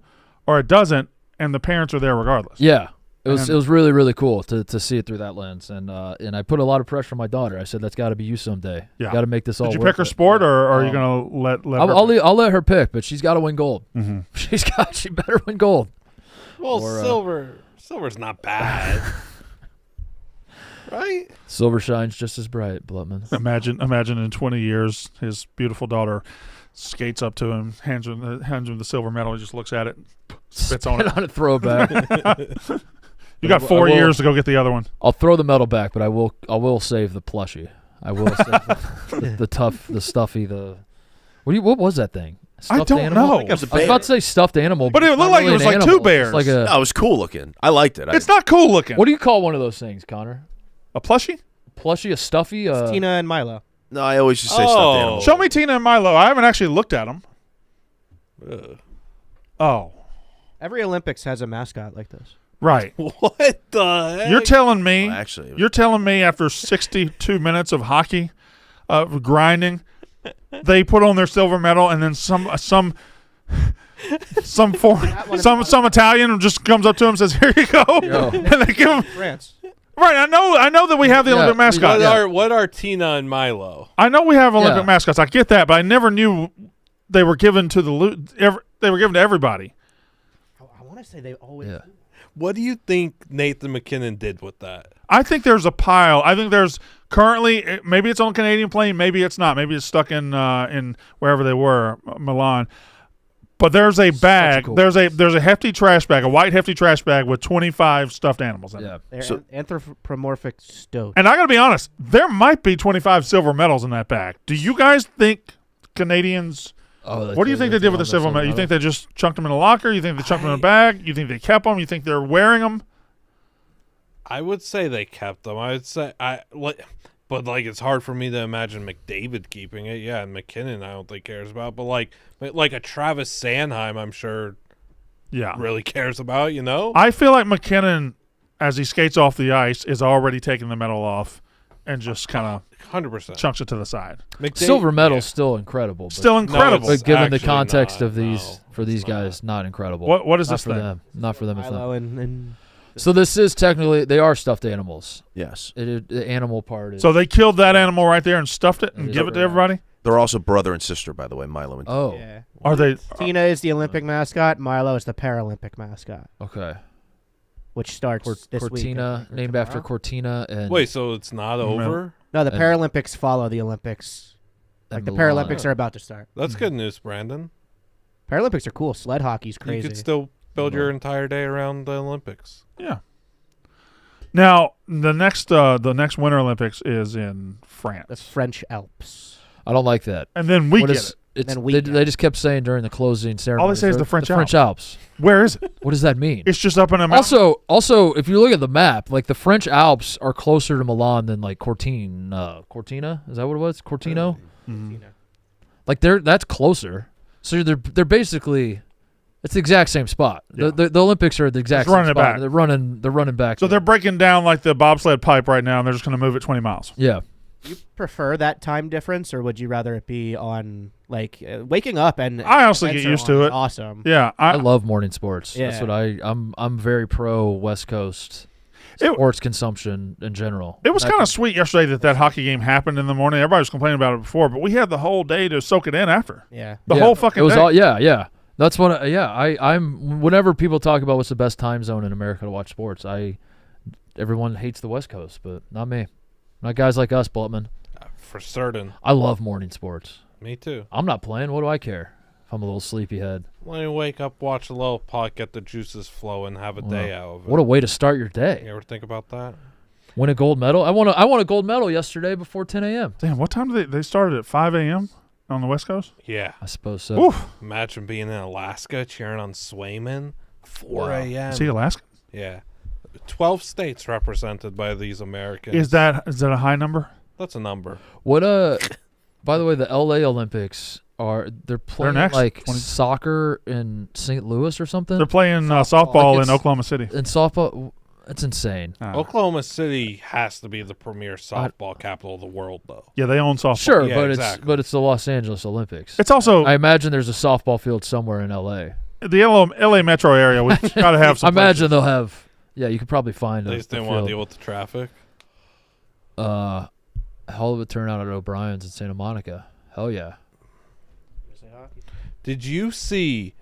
or it doesn't, and the parents are there regardless. Yeah, it was really, really cool to see it through that lens, and I put a lot of pressure on my daughter. I said, that's got to be you someday. Yeah. You got to make this all work. Did you pick her sport, or are you going to let her I'll let her pick, but she's got to win gold. Mm-hmm. She better win gold. Well, silver's not bad. Right? Silver shines just as bright, Blutman. Imagine in 20 years, his beautiful daughter skates up to him, hands him the silver medal. He just looks at it, spits on it. On a throwback. You got 4 years to go get the other one. I'll throw the medal back, but I will save the plushie. I will save the stuffy. What was that thing? I don't know. I was about to say stuffed animal, but it looked like it was like two bears. No, it was cool looking. I liked it. It's not cool looking. What do you call one of those things, Connor? A plushie? A stuffy? It's Tina and Milo. No, I always just say stuffed animal. Show me Tina and Milo. I haven't actually looked at them. Oh. Every Olympics has a mascot like this. Right. What the heck? You're telling me actually, after 62 minutes of hockey grinding, they put on their silver medal, and then some Italian just comes up to him and says, "Here you go," and they give him France. Right, I know that we have the Olympic mascot. What are Tina and Milo? I know we have Olympic mascots. I get that, but I never knew they were given to they were given to everybody. I want to say they always. Yeah. What do you think Nathan McKinnon did with that? I think there's a pile. I think there's currently, maybe it's on a Canadian plane, maybe it's not. Maybe it's stuck in wherever they were, Milan. But there's a bag. There's a hefty trash bag, a white hefty trash bag with 25 stuffed animals in it. They're anthropomorphic stoat. And I got to be honest, there might be 25 silver medals in that bag. Do you guys think Canadians? What do you think they did with the silver medal? You think they just chunked them in a locker? You think they chunked them in a bag? You think they kept them? You think they're wearing them? I would say they kept them. I would say but like it's hard for me to imagine McDavid keeping it. Yeah, and McKinnon I don't think cares about. But like a Travis Sanheim, I'm sure. Yeah, really cares about. I feel like McKinnon, as he skates off the ice, is already taking the medal off and just kind of 100% chunks it to the side. Silver medal's still incredible. Still incredible. But given the context of these guys, not incredible. What is this thing? Not for them. Milo and so this is technically, they are stuffed animals. Yes. The animal part is. So they killed that animal right there and stuffed it and give it to everybody? They're also brother and sister, by the way, Milo and Tina. Oh. Yeah. Are they? Tina is the Olympic mascot. Milo is the Paralympic mascot. Okay. Which starts this week. Cortina, named after Cortina. And wait, so it's not over? No, the Paralympics follow the Olympics. Like the Paralympics are about to start. That's good news, Brandon. Paralympics are cool. Sled hockey's crazy. You could still build your entire day around the Olympics. Yeah. Now the next Winter Olympics is in France. The French Alps. I don't like that. And then we get it. They just kept saying during the closing ceremony. All they say is the French Alps. Where is it? What does that mean? It's just up in a mountain. Also, if you look at the map, like the French Alps are closer to Milan than like Cortina. Is that what it was? Cortino. Mm-hmm. Like that's closer. So they're basically. It's the exact same spot. Yeah. The Olympics are the exact same spot. Back. They're running back. So they're breaking down like the bobsled pipe right now, and they're just going to move it 20 miles. Yeah. You prefer that time difference, or would you rather it be on like waking up and? I honestly get used to it. Awesome. Yeah, I love morning sports. Yeah. That's what I'm very pro West Coast sports consumption in general. It was kind of sweet yesterday that hockey game happened in the morning. Everybody was complaining about it before, but we had the whole day to soak it in after. Yeah. The whole fucking it was day. all yeah. That's what I'm whenever people talk about what's the best time zone in America to watch sports, everyone hates the West Coast, but not me. Not guys like us, Blutman. For certain. I love morning sports. Me too. I'm not playing. What do I care if I'm a little sleepyhead? When you wake up, watch a little puck, get the juices flowing, have a day out of it. What a way to start your day. You ever think about that? Win a gold medal? I won a gold medal yesterday before 10 a.m. Damn, what time did they started at 5 a.m. on the West Coast? Yeah. I suppose so. Oof. Imagine being in Alaska cheering on Swayman. 4 a.m. Is he Alaska? Yeah. 12 states represented by these Americans. Is that a high number? That's a number. What by the way, the LA Olympics they're playing next. like soccer in St. Louis or something? They're playing softball in Oklahoma City. In softball, it's insane. Oklahoma City has to be the premier softball capital of the world, though. Yeah, they own softball. Sure, Yeah, but it's the Los Angeles Olympics. It's also I imagine there's a softball field somewhere in LA. the LA metro area. We've got to have some. I imagine they'll have. Yeah, you could probably find. They just didn't want to deal with the traffic. Hell of a turnout at O'Brien's in Santa Monica. Hell yeah. Did you see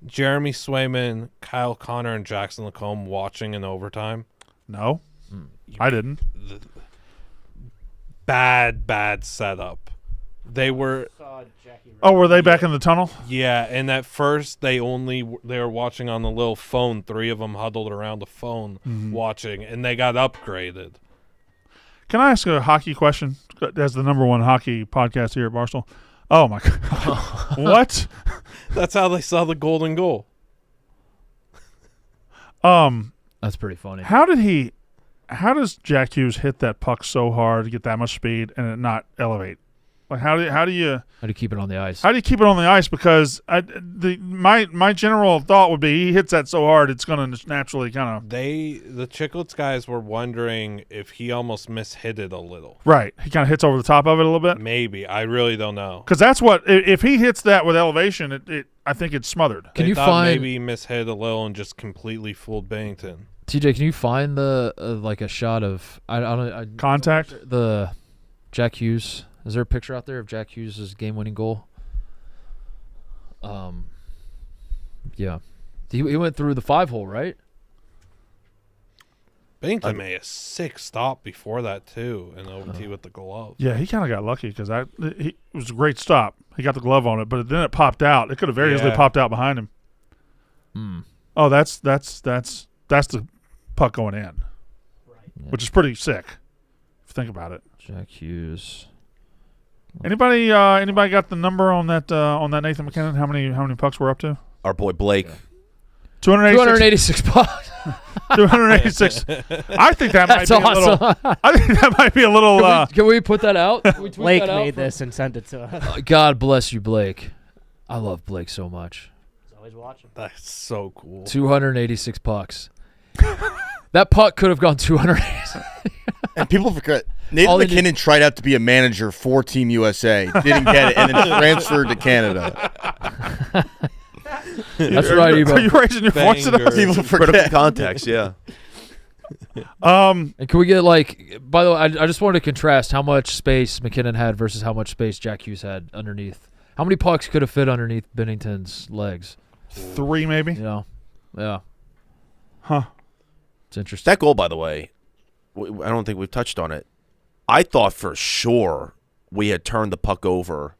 Jeremy Swayman, Kyle Connor, and Jackson Lacombe watching in overtime? No, I didn't. Bad setup. They were. Oh, were they back in the tunnel? Yeah, and at first they were watching on the little phone. 3 of them huddled around the phone watching, and they got upgraded. Can I ask a hockey question? As the number 1 hockey podcast here at Barstool. Oh my God! What? That's how they saw the golden goal. That's pretty funny. How does Jack Hughes hit that puck so hard to get that much speed and it not elevate? Like how do you keep it on the ice? How do you keep it on the ice? Because my general thought would be he hits that so hard it's going to naturally kind of. The Chicklets guys were wondering if he almost mishit it a little. Right, he kind of hits over the top of it a little bit. Maybe, I really don't know. Because that's what if he hits that with elevation, I think it's smothered. Can you find maybe he mishit a little and just completely fooled Bennington? TJ, can you find the like a shot of contact the Jack Hughes? Is there a picture out there of Jack Hughes' game-winning goal? Yeah. He went through the 5-hole, right? Bennington made a sick stop before that, too, in OT with the glove. Yeah, he kind of got lucky because it was a great stop. He got the glove on it, but then it popped out. It could have very easily popped out behind him. Oh, that's the puck going in, which is pretty sick if you think about it. Jack Hughes. Anybody got the number on that Nathan McKinnon? How many pucks we're up to? Our boy Blake. 286 pucks. 286. I think that might be a little. I think that might be a little. Can we put that out? Can we tweet Blake that out made this and sent it to us. God bless you, Blake. I love Blake so much. He's always watching. That's so cool. 286 pucks. That puck could have gone 286. And people forget. Nathan McKinnon tried out to be a manager for Team USA, didn't get it, and then transferred to Canada. That's right, Evo. Are you raising your voice at us? People Critical forget. context, yeah. And can we get by the way, I just wanted to contrast how much space McKinnon had versus how much space Jack Hughes had underneath. How many pucks could have fit underneath Bennington's legs? 3 maybe. Yeah. Huh. It's interesting. That goal, by the way, I don't think we've touched on it. I thought for sure we had turned the puck over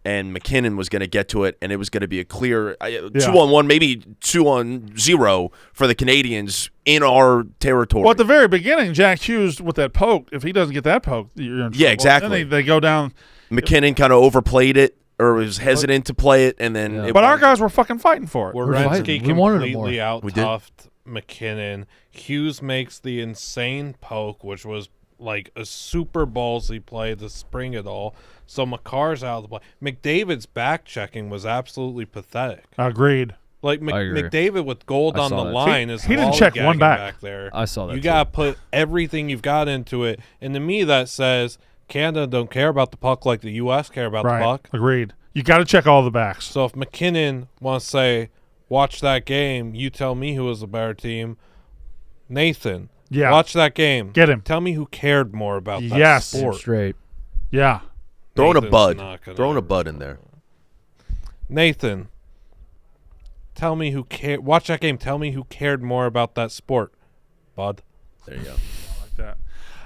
and McKinnon was going to get to it, and it was going to be a clear 2-on-1, maybe 2-on-0 for the Canadians in our territory. Well, at the very beginning, Jack Hughes with that poke, if he doesn't get that poke, you're in trouble. Yeah, exactly. Then they go down. McKinnon kind of overplayed it, or was hesitant to play it, and then. But our guys were fucking fighting for it. Werenski completely out-toughed We McKinnon. Hughes makes the insane poke, which was like a super ballsy play to spring it all. So McCarr's out of the play. McDavid's back checking was absolutely pathetic. Agreed. Like McDavid with gold on the line is he didn't check one back there. I saw that. You got to put everything you've got into it. And to me, that says Canada don't care about the puck like the U.S. care about the puck. Agreed. You got to check all the backs. So if McKinnon wants to say, watch that game, you tell me who was a better team. Nathan, watch that game. Get him. Tell me who cared more about that sport. Straight. Yeah. Throwing a bud. Throwing a bud in there. Nathan, tell me who cared. Watch that game. Tell me who cared more about that sport. Bud. There you go. Like that.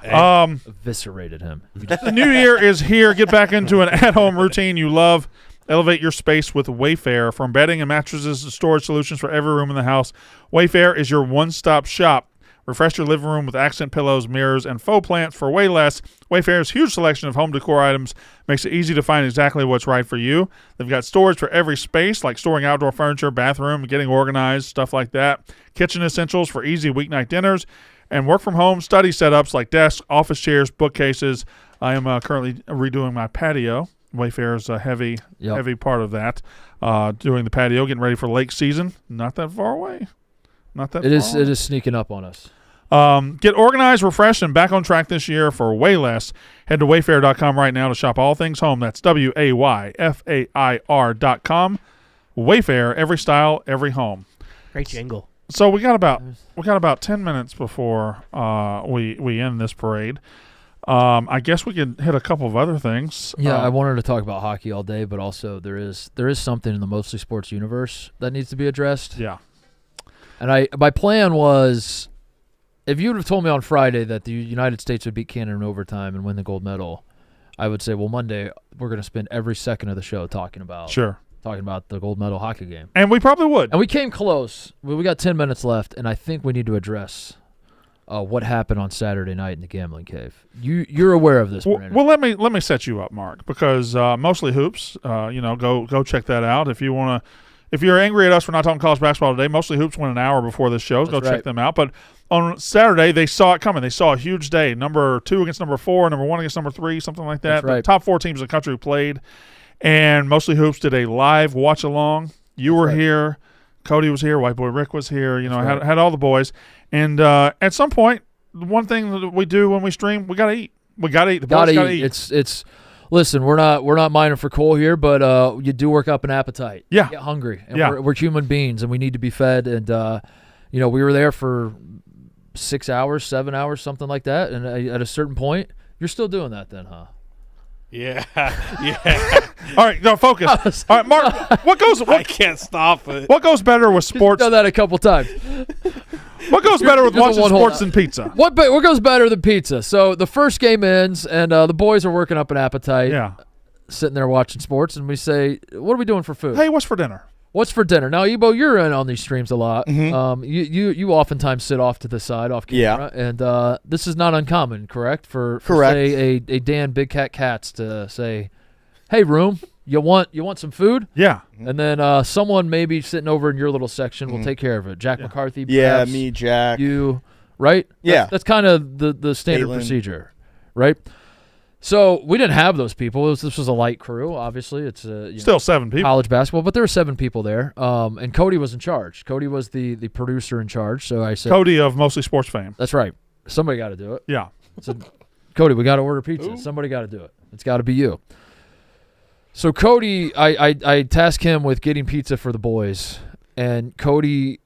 Eviscerated him. The new year is here. Get back into an at-home routine you love. Elevate your space with Wayfair. From bedding and mattresses to storage solutions for every room in the house, Wayfair is your one-stop shop. Refresh your living room with accent pillows, mirrors, and faux plants for way less. Wayfair's huge selection of home decor items makes it easy to find exactly what's right for you. They've got storage for every space, like storing outdoor furniture, bathroom, getting organized, stuff like that. Kitchen essentials for easy weeknight dinners. And work-from-home study setups like desks, office chairs, bookcases. I am currently redoing my patio. Wayfair is a heavy part of that. Doing the patio, getting ready for lake season. Not that far away. It is sneaking up on us. Get organized, refreshed, and back on track this year for way less. Head to Wayfair.com right now to shop all things home. That's WAYFAIR.com. Wayfair, every style, every home. Great jingle. So we got about 10 minutes before we end this parade. I guess we could hit a couple of other things. Yeah, I wanted to talk about hockey all day, but also there is something in the Mostly Sports universe that needs to be addressed. Yeah. And my plan was, if you would have told me on Friday that the United States would beat Canada in overtime and win the gold medal, I would say, well, Monday we're going to spend every second of the show talking about the gold medal hockey game. And we probably would. And we came close. We got 10 minutes left, and I think we need to address what happened on Saturday night in the gambling cave. You're aware of this, Brandon. Well, let me set you up, Mark, because Mostly Hoops, go check that out if you want to. If you're angry at us for not talking college basketball today, Mostly Hoops went an hour before this show. Go check them out. But on Saturday, they saw it coming. They saw a huge day. Number 2 against number 4, number 1 against number 3, something like that. That's right. The top 4 teams in the country played. And Mostly Hoops did a live watch-along. You were here. Kody was here. White Boy Rick was here. Had all the boys. And at some point, one thing that we do when we stream, we got to eat. We got to eat. The boys got to eat. It's listen, we're not mining for coal here, but you do work up an appetite. Yeah. You get hungry. And we're human beings, and we need to be fed. And, we were there for 6 hours, 7 hours, something like that. And at a certain point, you're still doing that then, huh? Yeah. All right, no, focus. All right, Mark, I can't stop it. What goes better with sports? You've done that a couple times. What goes better with watching sports than pizza? What goes better than pizza? So the first game ends, and the boys are working up an appetite. Yeah. Sitting there watching sports, and we say, what are we doing for food? Hey, what's for dinner? What's for dinner? Now, Ebo, you're in on these streams a lot. Mm-hmm. You oftentimes sit off to the side, off camera, and this is not uncommon, correct? For say a Dan Big Cat Katz to say, "Hey, room, you want some food?" Yeah, and then someone maybe sitting over in your little section will take care of it. Jack McCarthy, perhaps, me, Jack, you, right? That's kind of the standard procedure, right? So we didn't have those people. This was a light crew. Obviously, it's still 7 people. College basketball, but there were 7 people there. And Kody was in charge. Kody was the producer in charge. So I said, Kody of Mostly Sports fame. That's right. Somebody got to do it. Yeah. So Kody, we got to order pizza. Somebody got to do it. It's got to be you. So Kody, I tasked him with getting pizza for the boys, and Kody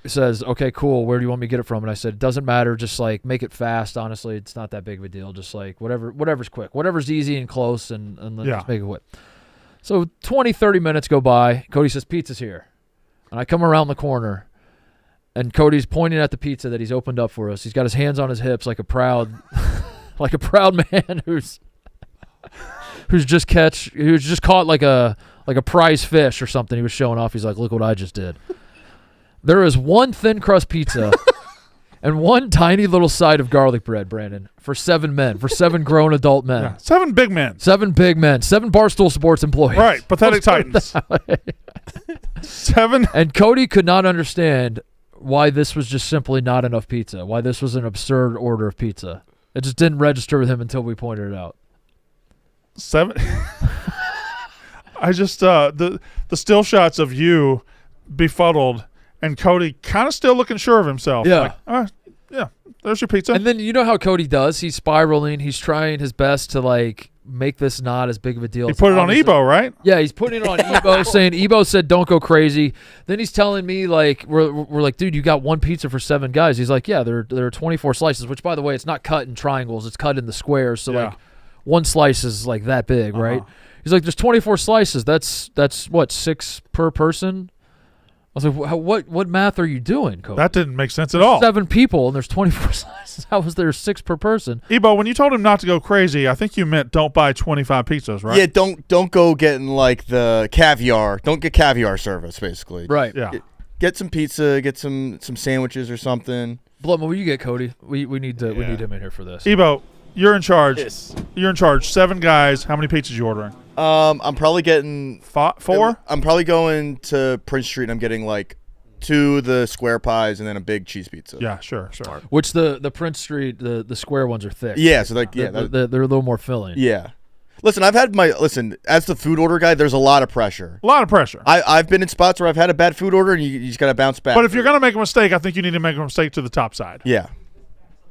says, "Okay, cool. Where do you want me to get it from?" And I said, "It doesn't matter. Just like make it fast. Honestly, it's not that big of a deal. Just like whatever's quick, whatever's easy and close, and let's make it quick." So 20, 30 minutes go by. Kody says, "Pizza's here," and I come around the corner, and Cody's pointing at the pizza that he's opened up for us. He's got his hands on his hips like a proud, man who's just caught like a prize fish or something. He was showing off. He's like, "Look what I just did." There is one thin crust pizza and one tiny little side of garlic bread, Brandon, for 7 men, for 7 grown adult men. Yeah. 7 big men. 7 big men. 7 Barstool Sports employees. Right. Pathetic Titans. 7. And Kody could not understand why this was just simply not enough pizza, why this was an absurd order of pizza. It just didn't register with him until we pointed it out. 7. I just the still shots of you befuddled and Kody kind of still looking sure of himself. Yeah. Like, yeah, there's your pizza. And then you know how Kody does? He's spiraling. He's trying his best to like make this not as big of a deal. He put it on Ebo, right? Yeah, he's putting it on Ebo, saying Ebo said don't go crazy. Then he's telling me like we're like, dude, you got 1 pizza for 7 guys. He's like, yeah, there are 24 slices, which by the way, it's not cut in triangles, it's cut in the squares. So like 1 slice is like that big, right? He's like, there's 24 slices. That's what, 6 per person? I was like, what math are you doing, Kody? That didn't make sense at all. 7 people and there's 24 slices. How was there 6 per person? Ebo, when you told him not to go crazy, I think you meant don't buy 25 pizzas, right? Yeah, don't go getting like the caviar. Don't get caviar service, basically. Right. Yeah. Get some pizza, get some sandwiches or something. Bloodman, will you get Kody? We need him in here for this. Ebo, you're in charge. Yes. You're in charge. 7 guys. How many pizzas you ordering? I'm probably getting 4? I'm probably going to Prince Street and I'm getting like 2 of the square pies and then a big cheese pizza. Yeah, sure. Which the Prince Street, the square ones are thick. Yeah, so like they're a little more filling. Yeah. Listen, as the food order guy, there's a lot of pressure. A lot of pressure. I've been in spots where I've had a bad food order and you just got to bounce back. But if you're going to make a mistake, I think you need to make a mistake to the top side. Yeah.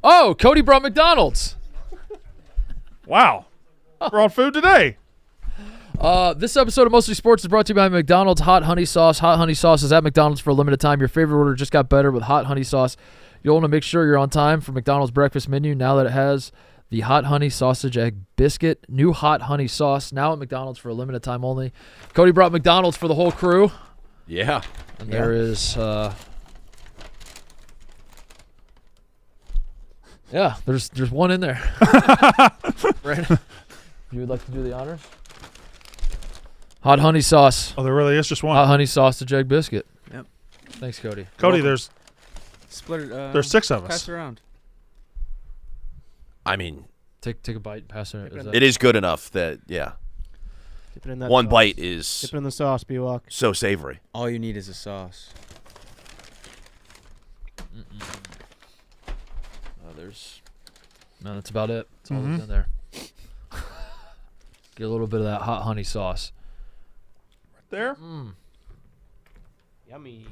Oh, Kody brought McDonald's. Wow. Brought food today. This episode of Mostly Sports is brought to you by McDonald's Hot Honey Sauce. Hot Honey Sauce is at McDonald's for a limited time. Your favorite order just got better with Hot Honey Sauce. You'll want to make sure you're on time for McDonald's breakfast menu now that it has the Hot Honey Sausage Egg Biscuit. New Hot Honey Sauce now at McDonald's for a limited time only. Kody brought McDonald's for the whole crew. Yeah. And there is... yeah, there's one in there. Right? You would like to do the honors? Hot honey sauce. Oh, there really is just one. Hot honey sausage egg biscuit. Yep. Thanks, Kody. Cody, there's Split it. there's 6 of Pass us. it around. I mean, Take a bite. Pass it. it is good enough that Dip it in that one sauce. bite is Dip it in the sauce, B-Walk. so savory. All you need is a sauce. No, that's about it. That's all that's in there. Get a little bit of that hot honey sauce. There? Yummy.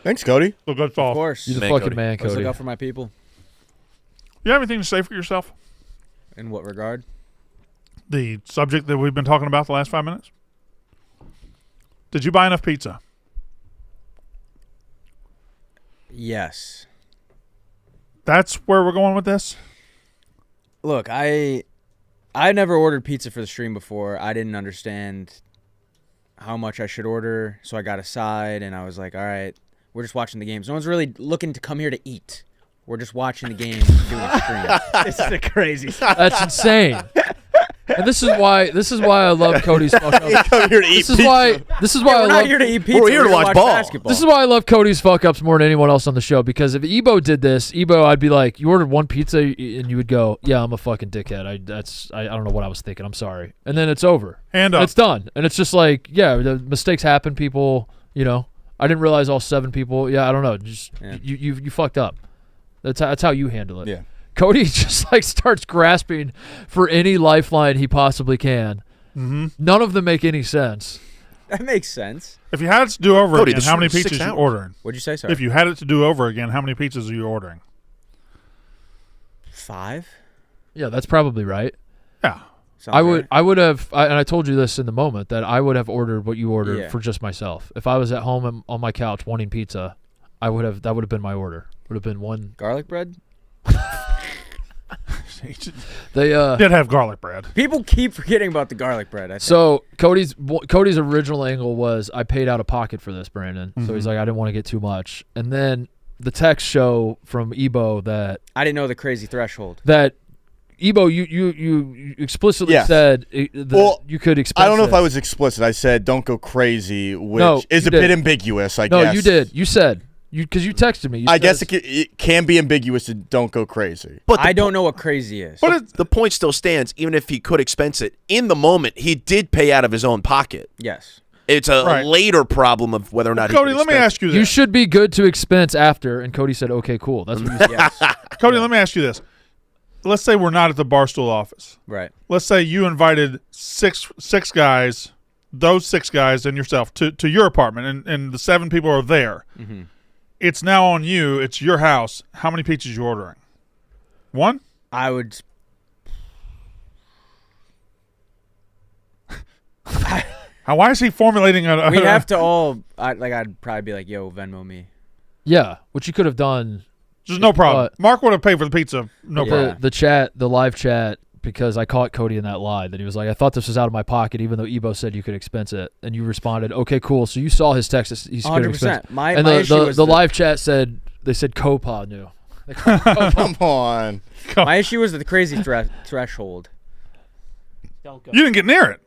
Thanks, Cody. Look good Of sauce. course. You the Man, fucking Kody. man, Let's look out Kody. for my people. You have anything to say for yourself? In what regard? The subject that we've been talking about the last 5 minutes? Did you buy enough pizza? Yes. That's where we're going with this? Look, I never ordered pizza for the stream before. I didn't understand how much I should order, so I got a side, and I was like, all right, we're just watching the games. No one's really looking to come here to eat. We're just watching the game and doing a stream. This is a crazy. That's insane. And this is why I love Cody's fuck ups. Come here to eat This is why I We're not love here to eat pizza. We're here to watch ball. Basketball. This is why I love Cody's fuck ups more than anyone else on the show. Because if Ebo did this, I'd be like, you ordered 1 pizza, and you would go, yeah, I'm a fucking dickhead. I don't know what I was thinking. I'm sorry. And then it's over. Hand up. It's done. And it's just like, yeah, the mistakes happen. People, I didn't realize all 7 people. Yeah, I don't know. Just you fucked up. That's how you handle it. Yeah. Kody just like starts grasping for any lifeline he possibly can. Mm-hmm. None of them make any sense. That makes sense. If you had it to do over Cody, again, this how many was 6 pizzas you hours. ordering? What'd you say, sorry? If you had it to do over again, how many pizzas are you ordering? 5? Yeah, that's probably right. Yeah. Sounds right. I would have, and I told you this in the moment, that I would have ordered what you ordered Yeah. for just myself. If I was at home on my couch wanting pizza, that would have been my order. Would have been one. Garlic bread? They Did have garlic bread. People keep forgetting about the garlic bread. I think. So Cody's original angle was I paid out of pocket for this, Brandon. So he's like, I didn't want to get too much. And then the text show from Ebo that I didn't know the crazy threshold. Ebo, you explicitly Yes. said Well, you could expense I don't know it. if I was explicit. I said don't go crazy, which No, is you a bit did. ambiguous, I No, guess. you did. You said Because you texted me. I guess it can be ambiguous to don't go crazy. But I don't know what crazy is. But the point still stands. Even if he could expense it in the moment, he did pay out of his own pocket. Yes. It's a later problem of whether or not. Cody, let me ask you this. You should be good to expense after. And Cody said, "Okay, cool." That's what you said. Yes. Cody, let me ask you this. Let's say we're not at the Barstool office. Right. Let's say you invited six guys, those 6 guys and yourself to your apartment, and the 7 people are there. Mm-hmm. It's now on you. It's your house. How many pizzas you ordering? 1? I would. Why is he formulating a? We'd have to all. I'd probably be like, "Yo, Venmo me." Yeah, which you could have done. Just no problem. Mark would have paid for the pizza. No problem. The live chat, because I caught Cody in that lie that he was like, "I thought this was out of my pocket, even though Ebo said you could expense it," and you responded, "Okay, cool." So you saw his text. He could expense. And the live chat said they said Copa knew. Come on. My issue was the crazy threshold. Don't go. You didn't get near it.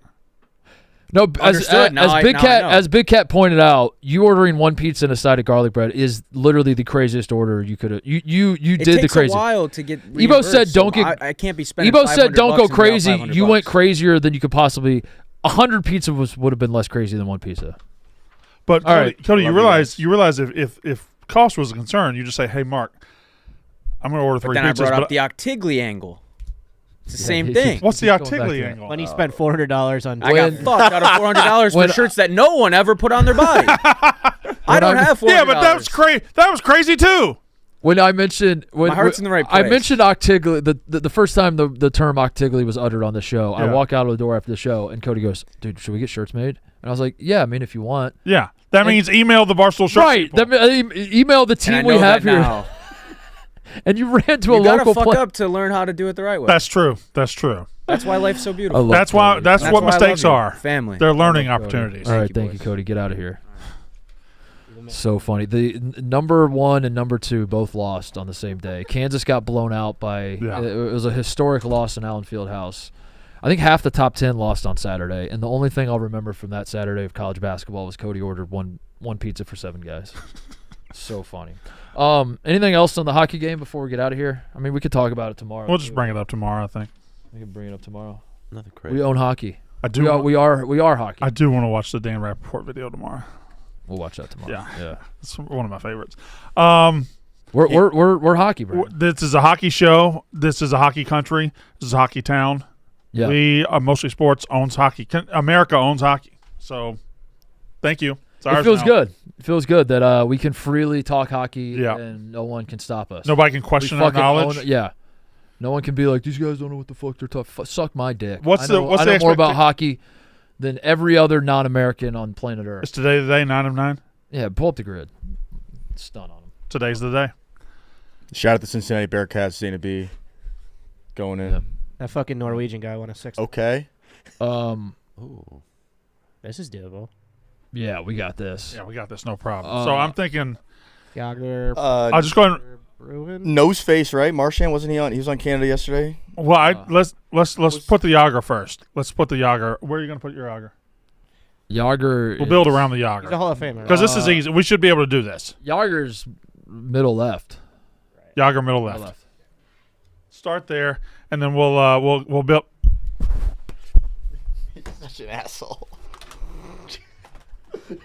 No, as Big Cat pointed out, you ordering 1 pizza and a side of garlic bread is literally the craziest order you could have. You did the crazy. It takes a while to get. Ebo said, "Don't get." I can't be spending. Ebo said, "Don't go crazy." You went $500. crazier than you could possibly. 100 pizza would have been less crazy than 1 pizza. But All right. Cody, you realize if cost was a concern, you just say, "Hey, Mark, I'm going to order 3 Then pizzas." I brought up the Octigli angle. It's the same thing. What's the Octigli angle? When he spent $400 on. I got fucked out of $400 for shirts that no one ever put on their body. I don't have $400. Yeah, but that was crazy. That was crazy too. When I mentioned my heart's in the right place. I mentioned Octigli the first time the term Octigli was uttered on the show. Yeah. I walk out of the door after the show and Cody goes, "Dude, should we get shirts made?" And I was like, "Yeah, I mean, if you want." Yeah, that means email the Barstool Shirt. Right. Email the team we have here. Now. And you ran to a You local gotta fuck up to learn how to do it the right way. That's true. That's true. That's why life's so beautiful. That's why. That's what why I mistakes love you. are. Family. They're learning opportunities. All right, thank you, Cody. Get out of here. So funny. The number 1 and number 2 both lost on the same day. Kansas got blown out by. Yeah. It was a historic loss in Allen Fieldhouse. I think half the top 10 lost on Saturday, and the only thing I'll remember from that Saturday of college basketball was Cody ordered one pizza for 7 guys. So funny. Anything else on the hockey game before we get out of here? I mean, we could talk about it tomorrow. We'll just bring it up tomorrow. I think we can bring it up tomorrow. Nothing crazy. We own hockey. I do. We are hockey. I do want to watch the Dan Rappaport video tomorrow. We'll watch that tomorrow. Yeah. It's one of my favorites. We're hockey, bro. This is a hockey show. This is a hockey country. This is a hockey town. Yeah. We Mostly Sports owns hockey. America owns hockey. So, thank you. It feels good. It feels good that we can freely talk hockey Yeah. and no one can stop us. Nobody can question our knowledge. Yeah. No one can be like, these guys don't know what the fuck they're talking. Suck my dick. What's I know more about hockey than every other non-American on planet Earth. Is today the day, 9 of 9? Yeah, pull up the grid. Stun on them. Today's the day. Shout out to Cincinnati Bearcats, Zena B. Going in. Yeah. That fucking Norwegian guy won a 6. Okay. Ooh. This is doable. Yeah, we got this. Yeah, we got this, no problem. So I'm thinking, Yager. I'll just go ahead. Bruin. Nose face, right? Marchand, wasn't he on? He was on Canada yesterday. Well, let's put the Yager first. Let's put the Yager. Where are you going to put your Yager? Yager. We'll build around the He's a Yager Hall of Famer. because this is easy. We should be able to do this. Yager's middle left. Yager middle left. Start there, and then we'll build. You're such an asshole.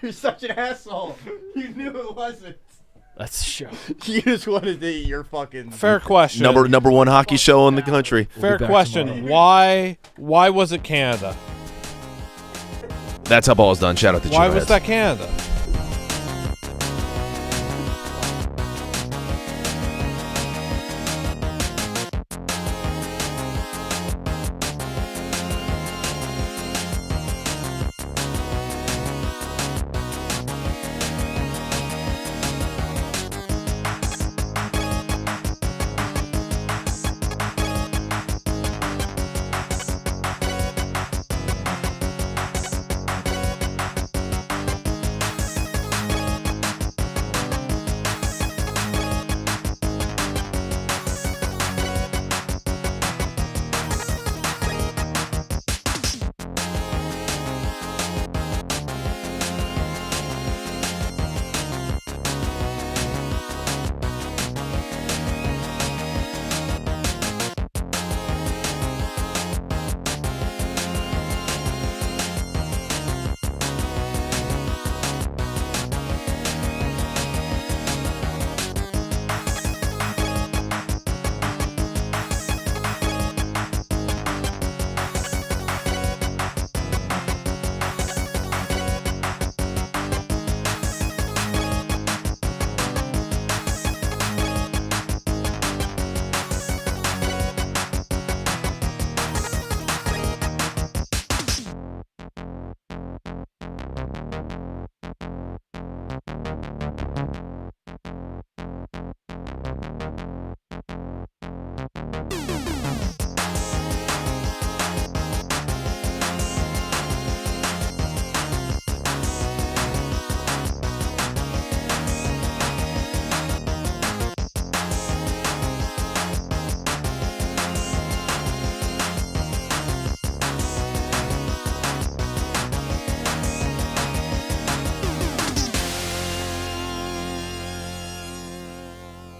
You're such an asshole. You knew it wasn't. That's a show. You just wanted to eat your fucking. Fair question. Number 1 hockey show in the country. Fair question. Why was it Canada? That's how ball is done. Shout out to Why was Cheetos. that Canada?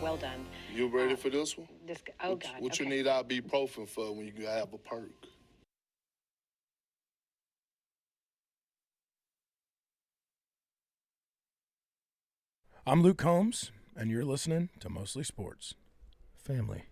Well done. You ready for this one? God. What okay. you need ibuprofen for when you have a perk? I'm Luke Combs, and you're listening to Mostly Sports. Family.